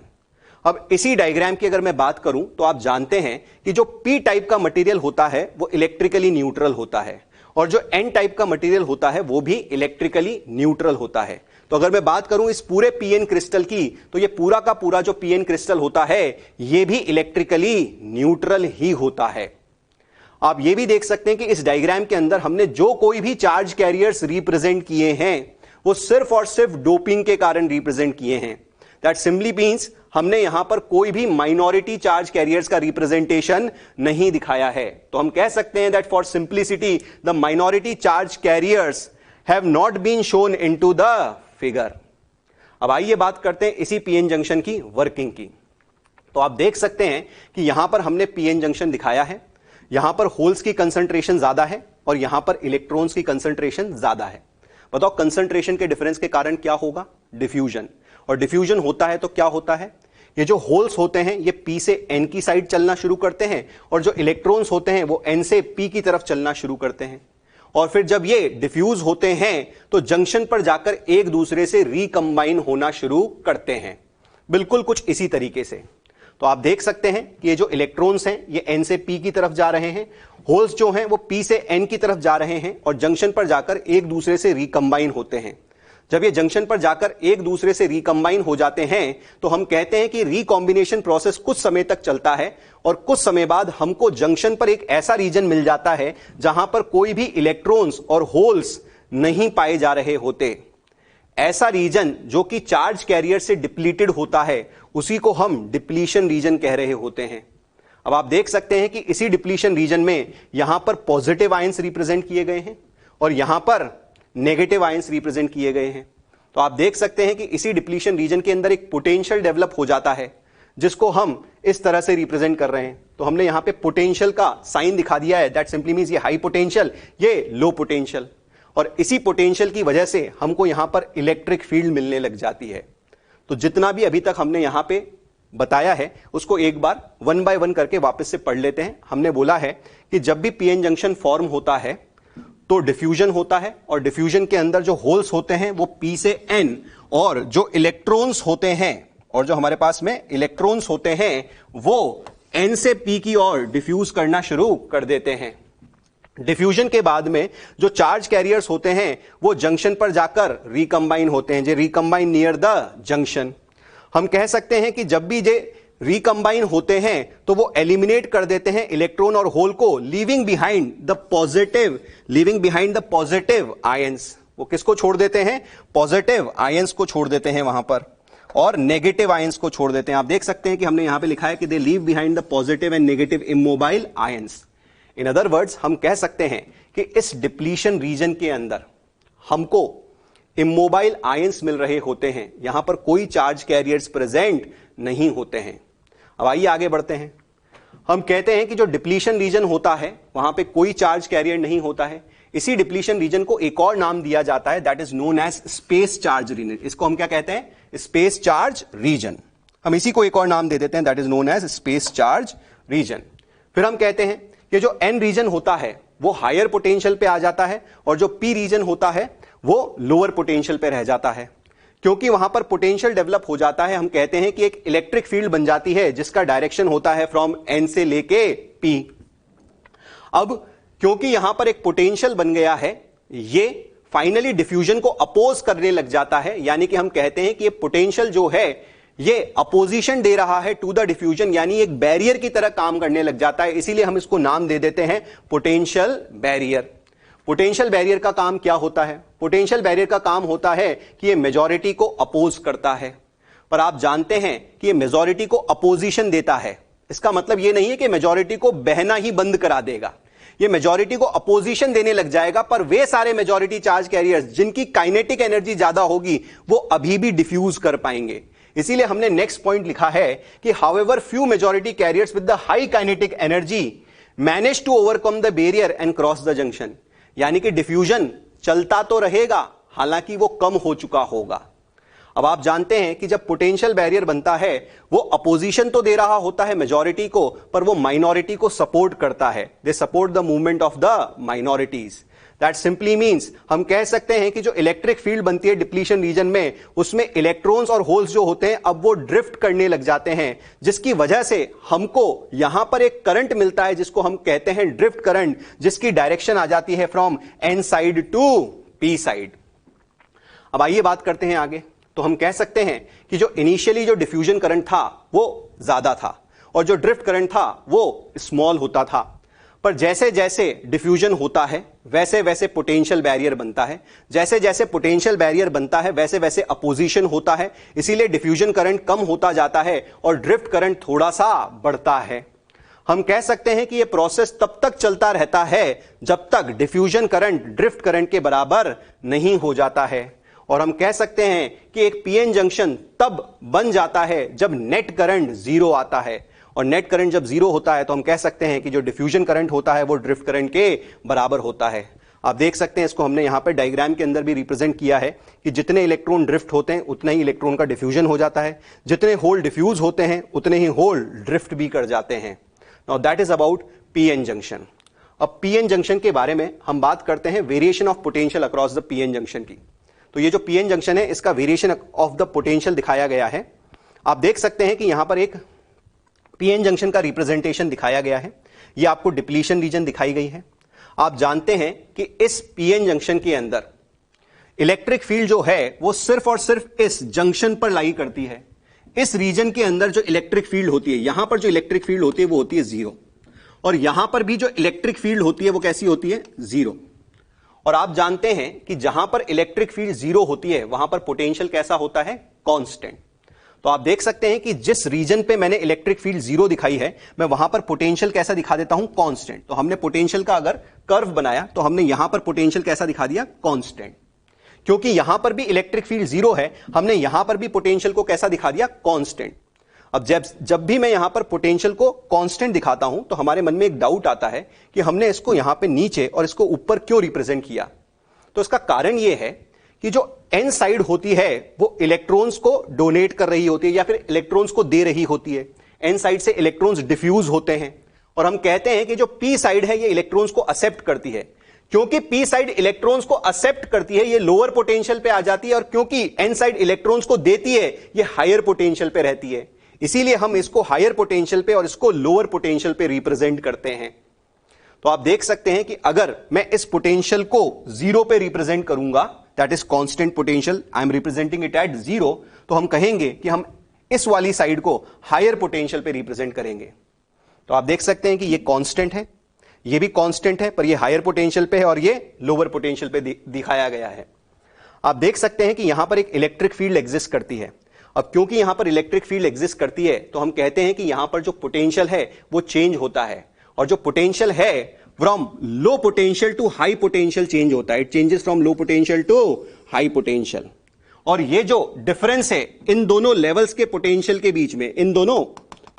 अब इसी डायग्राम की अगर मैं बात करूं तो आप जानते हैं कि जो पी टाइप का मटेरियल होता है वो इलेक्ट्रिकली न्यूट्रल होता है, और जो एन टाइप का मटेरियल होता है वो भी इलेक्ट्रिकली न्यूट्रल होता है। तो अगर मैं बात करूं इस पूरे पीएन क्रिस्टल की, तो ये पूरा का पूरा जो पीएन क्रिस्टल होता है ये भी इलेक्ट्रिकली न्यूट्रल ही होता है। आप ये भी देख सकते हैं कि इस डायग्राम के अंदर हमने जो कोई भी चार्ज कैरियर्स रिप्रेजेंट किए हैं वो सिर्फ और सिर्फ डोपिंग के कारण रिप्रेजेंट किए हैं। दैट सिंपली मींस हमने यहां पर कोई भी माइनॉरिटी चार्ज कैरियर्स का रिप्रेजेंटेशन नहीं दिखाया है। तो हम कह सकते हैं that for simplicity the minority charge carriers have not been shown into the figure. अब आइए बात करते हैं इसी पीएन जंक्शन की वर्किंग की। तो आप देख सकते हैं कि यहां पर हमने पीएन जंक्शन दिखाया है, यहां पर होल्स की कंसंट्रेशन ज्यादा है और यहां पर इलेक्ट्रॉन्स की कंसंट्रेशन ज्यादा है। बताओ कंसंट्रेशन के डिफरेंस के कारण क्या होगा? डिफ्यूजन। और डिफ्यूजन होता है तो क्या होता है? ये जो होल्स होते हैं ये पी से एन की साइड चलना शुरू करते हैं, और जो इलेक्ट्रॉन्स होते हैं वो एन से पी की तरफ चलना शुरू करते हैं, और फिर जब ये डिफ्यूज होते हैं तो जंक्शन पर जाकर एक दूसरे से रिकंबाइन होना शुरू करते हैं, बिल्कुल कुछ इसी तरीके से। तो आप देख सकते हैं कि ये जो इलेक्ट्रॉन्स हैं ये एन से पी की तरफ जा रहे हैं, होल्स जो हैं वो पी से एन की तरफ जा रहे हैं, और जंक्शन पर जाकर एक दूसरे से रिकंबाइन होते हैं। जब ये जंक्शन पर जाकर एक दूसरे से रिकंबाइन हो जाते हैं तो हम कहते हैं कि रिकॉम्बिनेशन प्रोसेस कुछ समय तक चलता है, और कुछ समय बाद हमको जंक्शन पर एक ऐसा रीजन मिल जाता है जहां पर कोई भी इलेक्ट्रॉन्स और होल्स नहीं पाए जा रहे होते। ऐसा रीजन जो कि चार्ज कैरियर से डिप्लीटेड होता है उसी को हम डिप्लीशन रीजन कह रहे होते हैं। अब आप देख सकते हैं कि इसी डिप्लीशन रीजन में यहां पर पॉजिटिव आयंस रिप्रेजेंट किए गए हैं और यहां पर नेगेटिव आयंस रिप्रेजेंट किए गए हैं। तो आप देख सकते हैं कि इसी डिप्लीशन रीजन के अंदर एक पोटेंशियल डेवलप हो जाता है जिसको हम इस तरह से रिप्रेजेंट कर रहे हैं। तो हमने यहां पे पोटेंशियल का साइन दिखा दिया है, दैट सिंपली मींस ये हाई पोटेंशियल, ये लो पोटेंशियल, और इसी पोटेंशियल की वजह से हमको यहां पर इलेक्ट्रिक फील्ड मिलने लग जाती है। तो जितना भी अभी तक हमने यहां पे बताया है उसको एक बार वन बाय वन करके वापस से पढ़ लेते हैं। हमने बोला है कि जब भी पीएन जंक्शन फॉर्म होता है तो डिफ्यूजन होता है, और डिफ्यूजन के अंदर जो होल्स होते हैं वो पी से एन, और जो इलेक्ट्रॉन्स होते हैं और जो हमारे पास में इलेक्ट्रॉन्स होते हैं वो एन से पी की ओर डिफ्यूज करना शुरू कर देते हैं। डिफ्यूजन के बाद में जो चार्ज कैरियर्स होते हैं वो जंक्शन पर जाकर रिकंबाइन होते हैं, जे रिकंबाइन नियर द जंक्शन। हम कह सकते हैं कि जब भी जे रिकंबाइन होते हैं तो वो एलिमिनेट कर देते हैं इलेक्ट्रॉन और होल को, leaving behind the positive ions. वो किसको छोड़ देते हैं? पॉजिटिव आयंस को छोड़ देते हैं वहां पर, और नेगेटिव आयंस को छोड़ देते हैं। आप देख सकते हैं कि हमने यहां पे लिखा है कि they leave behind the positive and negative immobile ions. In other words हम कह सकते हैं कि इस डिप्लीशन रीजन के अंदर हमको इमोबाइल आयंस मिल रहे होते हैं, यहां पर कोई चार्ज कैरियर्स प्रेजेंट नहीं होते हैं। अब आइए आगे बढ़ते हैं। हम कहते हैं कि जो डिप्लीशन रीजन होता है वहां पे कोई चार्ज कैरियर नहीं होता है। इसी डिप्लीशन रीजन को एक और नाम दिया जाता है, that is known as space charge region. इसको हम क्या कहते हैं? Space charge region. हम इसी को एक और नाम दे देते हैं, that is known as space charge region. फिर हम कहते हैं कि जो एन रीजन होता है वो हायर पोटेंशियल पे आ जाता है, और जो पी रीजन होता है वो लोअर पोटेंशियल पे रह जाता है। क्योंकि वहां पर पोटेंशियल डेवलप हो जाता है, हम कहते हैं कि एक इलेक्ट्रिक फील्ड बन जाती है जिसका डायरेक्शन होता है फ्रॉम एन से लेके पी। अब क्योंकि यहां पर एक पोटेंशियल बन गया है, ये फाइनली डिफ्यूजन को अपोज करने लग जाता है, यानी कि हम कहते हैं कि ये पोटेंशियल जो है ये अपोजिशन दे रहा है टू द डिफ्यूजन, यानी एक बैरियर की तरह काम करने लग जाता है। इसीलिए हम इसको नाम दे देते हैं पोटेंशियल बैरियर। पोटेंशियल बैरियर का काम क्या होता है? पोटेंशियल बैरियर का काम होता है कि ये मेजॉरिटी को अपोज करता है, पर आप जानते हैं कि ये मेजॉरिटी को अपोजिशन देता है। इसका मतलब ये नहीं है कि मेजॉरिटी को बहना ही बंद करा देगा, ये मेजॉरिटी को अपोजिशन देने लग जाएगा, पर वे सारे मेजॉरिटी चार्ज कैरियर्स जिनकी काइनेटिक एनर्जी ज्यादा होगी वो अभी भी डिफ्यूज कर पाएंगे। इसीलिए हमने नेक्स्ट पॉइंट लिखा है कि however few majority carriers with the high kinetic energy manage to overcome the barrier and cross the junction, यानी कि डिफ्यूजन चलता तो रहेगा, हालांकि वो कम हो चुका होगा। अब आप जानते हैं कि जब पोटेंशियल बैरियर बनता है वो अपोजिशन तो दे रहा होता है मेजॉरिटी को, पर वो माइनॉरिटी को सपोर्ट करता है। They support the movement of the minorities. That simply means हम कह सकते हैं कि जो इलेक्ट्रिक फील्ड बनती है डिप्लीशन रीजन में, उसमें इलेक्ट्रॉन्स और होल्स जो होते हैं अब वो ड्रिफ्ट करने लग जाते हैं, जिसकी वजह से हमको यहां पर एक करंट मिलता है जिसको हम कहते हैं ड्रिफ्ट करंट, जिसकी डायरेक्शन आ जाती है from N side to P side. अब आइए बात करते हैं आगे। तो हम कह सकते हैं कि जो इनिशियली जो डिफ्यूजन करंट था वो ज्यादा था और जो ड्रिफ्ट करंट था वो स्मॉल होता था, पर जैसे जैसे डिफ्यूजन होता है वैसे वैसे पोटेंशियल बैरियर बनता है, जैसे जैसे पोटेंशियल बैरियर बनता है वैसे वैसे अपोजिशन होता है, इसीलिए डिफ्यूजन करंट कम होता जाता है और ड्रिफ्ट करंट थोड़ा सा बढ़ता है। हम कह सकते हैं कि यह प्रोसेस तब तक चलता रहता है जब तक डिफ्यूजन करंट ड्रिफ्ट करंट के बराबर नहीं हो जाता है, और हम कह सकते हैं कि एक पीएन जंक्शन तब बन जाता है जब नेट करंट जीरो आता है, और नेट करंट जब जीरो होता है तो हम कह सकते हैं कि जो डिफ्यूजन करंट होता है वो ड्रिफ्ट करंट के बराबर होता है। आप देख सकते हैं, इसको हमने यहां पे डायग्राम के अंदर भी रिप्रेजेंट किया है कि जितने इलेक्ट्रॉन ड्रिफ्ट होते हैं उतने ही इलेक्ट्रॉन का डिफ्यूजन हो जाता है, जितने होल डिफ्यूज होते हैं उतने ही होल ड्रिफ्ट भी कर जाते हैं। Now that is about PN junction. अब पीएन जंक्शन के बारे में हम बात करते हैं variation of potential across the PN junction की। तो ये जो पीएन जंक्शन है इसका वेरिएशन ऑफ द पोटेंशियल दिखाया गया है। आप देख सकते हैं कि यहां पर एक पीएन जंक्शन का रिप्रेजेंटेशन दिखाया गया है, ये आपको डिप्लीशन रीजन दिखाई गई है। आप जानते हैं कि इस पीएन जंक्शन के अंदर इलेक्ट्रिक फील्ड जो है वो सिर्फ और सिर्फ इस जंक्शन पर लाई करती है। इस रीजन के अंदर जो इलेक्ट्रिक फील्ड होती है, यहां पर जो इलेक्ट्रिक फील्ड होती है वो होती है जीरो, और यहां पर भी जो इलेक्ट्रिक फील्ड होती है वो कैसी होती है? जीरो। और आप जानते हैं कि जहां पर इलेक्ट्रिक फील्ड जीरो होती है वहां पर पोटेंशियल कैसा होता है? कांस्टेंट। तो आप देख सकते हैं कि जिस रीजन पे मैंने इलेक्ट्रिक फील्ड जीरो दिखाई है मैं वहां पर पोटेंशियल कैसा दिखा देता हूं? कांस्टेंट। तो हमने पोटेंशियल का अगर कर्व बनाया तो हमने यहां पर पोटेंशियल कैसा दिखा दिया? कांस्टेंट। क्योंकि यहां पर भी इलेक्ट्रिक फील्ड जीरो है, हमने यहां पर भी पोटेंशियल को कैसा दिखा दिया? कांस्टेंट। अब जब भी मैं यहां पर पोटेंशियल को कांस्टेंट दिखाता हूं तो हमारे मन में एक डाउट आता है कि हमने इसको यहां पे नीचे और इसको ऊपर क्यों रिप्रेजेंट किया। तो इसका कारण यह है कि जो एन साइड होती है वो इलेक्ट्रॉन्स को डोनेट कर रही होती है या फिर इलेक्ट्रॉन्स को दे रही होती है। एन साइड से इलेक्ट्रॉन्स डिफ्यूज होते हैं, और हम कहते हैं कि जो पी साइड है ये इलेक्ट्रॉन्स को एक्सेप्ट करती है। क्योंकि पी साइड इलेक्ट्रॉन्स को एक्सेप्ट करती है ये लोअर पोटेंशियल पे आ जाती है, और क्योंकि एन साइड इलेक्ट्रॉन्स को देती है ये हायर पोटेंशियल पे रहती है। इसीलिए हम इसको हायर पोटेंशियल पे और इसको लोअर पोटेंशियल पे रिप्रेजेंट करते हैं। तो आप देख सकते हैं कि अगर मैं इस पोटेंशियल को जीरो पे रिप्रेजेंट करूंगा, that is constant potential, I am representing it at zero, तो हम कहेंगे कि हम इस वाली साइड को हायर पोटेंशियल पे रिप्रेजेंट करेंगे। तो आप देख सकते हैं कि ये कांस्टेंट है, ये भी कांस्टेंट है, पर ये हायर पोटेंशियल पे है और ये लोअर पोटेंशियल पे दिखाया गया है। आप देख सकते हैं कि यहां पर एक इलेक्ट्रिक फील्ड एग्जिस्ट करती है। अब क्योंकि यहां पर इलेक्ट्रिक फील्ड एग्जिस्ट करती है तो हम कहते हैं कि यहां पर जो पोटेंशियल है वो चेंज होता है, और जो पोटेंशियल है from low potential to high potential change होता है। It changes from low potential to high potential. और ये जो डिफरेंस है इन दोनों लेवल्स के पोटेंशियल के बीच में, इन दोनों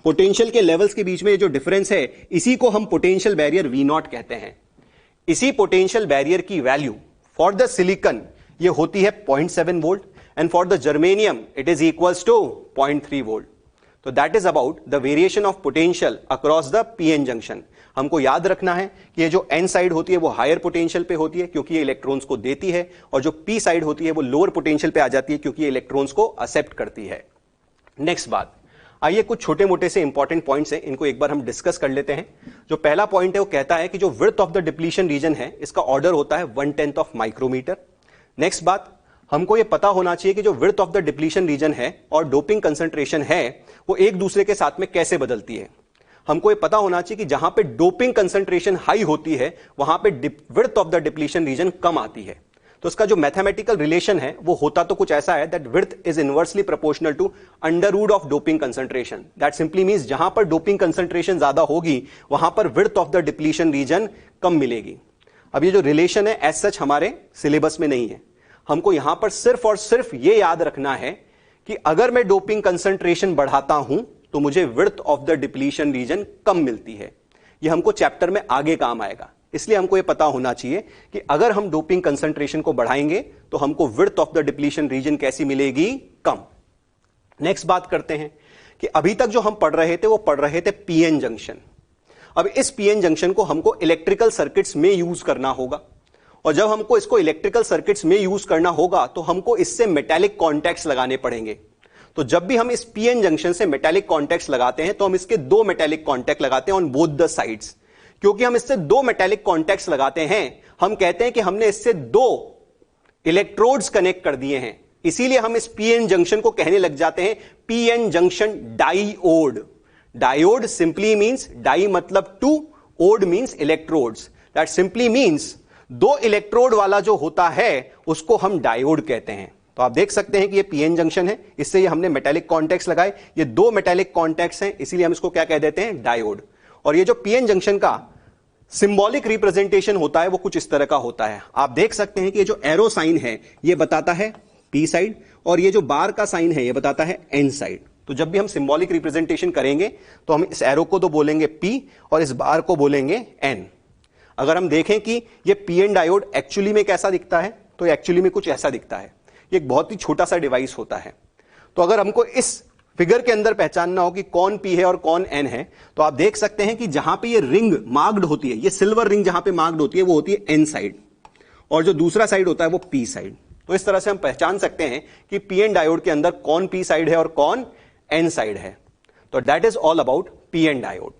पोटेंशियल के लेवल्स के बीच में जो डिफरेंस है, इसी को हम पोटेंशियल बैरियर V0 कहते हैं। इसी पोटेंशियल बैरियर की वैल्यू फॉर द सिलिकॉन ये होती है 0.7 volt and for the germanium it is equals to 0.3 volt. तो that is about the variation of potential across the PN junction. हमको याद रखना है कि ये जो एन साइड होती है वो हायर पोटेंशियल पे होती है क्योंकि ये इलेक्ट्रॉन्स को देती है, और जो पी साइड होती है वो लोअर पोटेंशियल पे आ जाती है क्योंकि ये इलेक्ट्रॉन्स को एक्सेप्ट करती है। नेक्स्ट बात, आइए कुछ छोटे मोटे से इंपॉर्टेंट पॉइंट्स हैं, इनको एक बार हम डिस्कस कर लेते हैं। जो पहला पॉइंट है वो कहता है कि जो width of the depletion reason है इसका ऑर्डर होता है 1/10 ऑफ माइक्रोमीटर। नेक्स्ट बात, हमको ये पता होना चाहिए कि जो width of the depletion reason है और डोपिंग कंसंट्रेशन है वो एक दूसरे के साथ में कैसे बदलती है। हमको ये पता होना चाहिए कि जहां पे डोपिंग कंसंट्रेशन हाई होती है वहां पे width of the depletion region कम आती है। तो इसका जो मैथमेटिकल रिलेशन है वो होता तो कुछ ऐसा है that width is inversely proportional to under root of doping concentration. That simply means जहां पर डोपिंग कंसंट्रेशन ज्यादा होगी वहां पर width of the depletion region कम मिलेगी। अब ये जो रिलेशन है एज सच हमारे सिलेबस में नहीं है, हमको यहां पर सिर्फ और सिर्फ ये याद रखना है कि अगर मैं डोपिंग कंसंट्रेशन बढ़ाता हूं तो मुझे width of the depletion region कम मिलती है। ये हमको चैप्टर में आगे काम आएगा, इसलिए हमको ये पता होना चाहिए कि अगर हम डोपिंग कंसंट्रेशन को बढ़ाएंगे तो हमको width of the depletion reason कैसी मिलेगी, कम। नेक्स्ट बात करते हैं कि अभी तक जो हम पढ़ रहे थे वो पढ़ रहे थे पीएन जंक्शन। अब इस पीएन जंक्शन को हमको इलेक्ट्रिकल सर्किट्स में यूज करना होगा, और जब हमको इसको इलेक्ट्रिकल सर्किट्स में यूज करना होगा तो हमको इससे मेटालिक कॉन्टैक्ट्स लगाने पड़ेंगे। तो जब भी हम इस पीएन जंक्शन से मेटालिक कॉन्टैक्ट्स लगाते हैं तो हम इसके दो मेटालिक कॉन्टैक्ट लगाते हैं ऑन बोथ द साइड्स। क्योंकि हम इससे दो मेटालिक कॉन्टैक्ट्स लगाते हैं, हम कहते हैं कि हमने इससे दो इलेक्ट्रोड्स कनेक्ट कर दिए हैं, इसीलिए हम इस पीएन जंक्शन को कहने लग जाते हैं PN junction diode. Diode simply means di मतलब two, ode means electrodes. That simply means दो इलेक्ट्रोड वाला जो होता है उसको हम डायोड कहते हैं। तो आप देख सकते हैं कि ये पीएन जंक्शन है, इससे ये हमने मेटालिक कॉन्टैक्ट्स लगाए, ये दो मेटालिक कॉन्टैक्ट्स हैं, इसीलिए हम इसको क्या कह देते हैं, डायोड। और ये जो पीएन जंक्शन का सिंबॉलिक रिप्रेजेंटेशन होता है वो कुछ इस तरह का होता है। आप देख सकते हैं कि ये जो एरो साइन है ये बताता है पी साइड, और ये जो बार का साइन है ये बताता है एन साइड। तो जब भी हम सिंबॉलिक रिप्रेजेंटेशन करेंगे तो हम इस एरो को तो बोलेंगे पी और इस बार को बोलेंगे एन। अगर हम देखें कि ये पीएन डायोड एक्चुअली में कैसा दिखता है तो एक्चुअली में कुछ ऐसा दिखता है। ये एक बहुत ही छोटा सा डिवाइस होता है। तो अगर हमको इस फिगर के अंदर पहचानना हो कि कौन पी है और कौन एन है, तो आप देख सकते हैं कि जहां पे ये रिंग मार्क्ड होती है, ये सिल्वर रिंग जहां पे मार्क्ड होती है वो होती है एन साइड, और जो दूसरा साइड होता है वो पी साइड। तो इस तरह से हम पहचान सकते हैं कि पीएन डायोड के अंदर कौन पी साइड है और कौन एन साइड है। तो that is all about PN diode.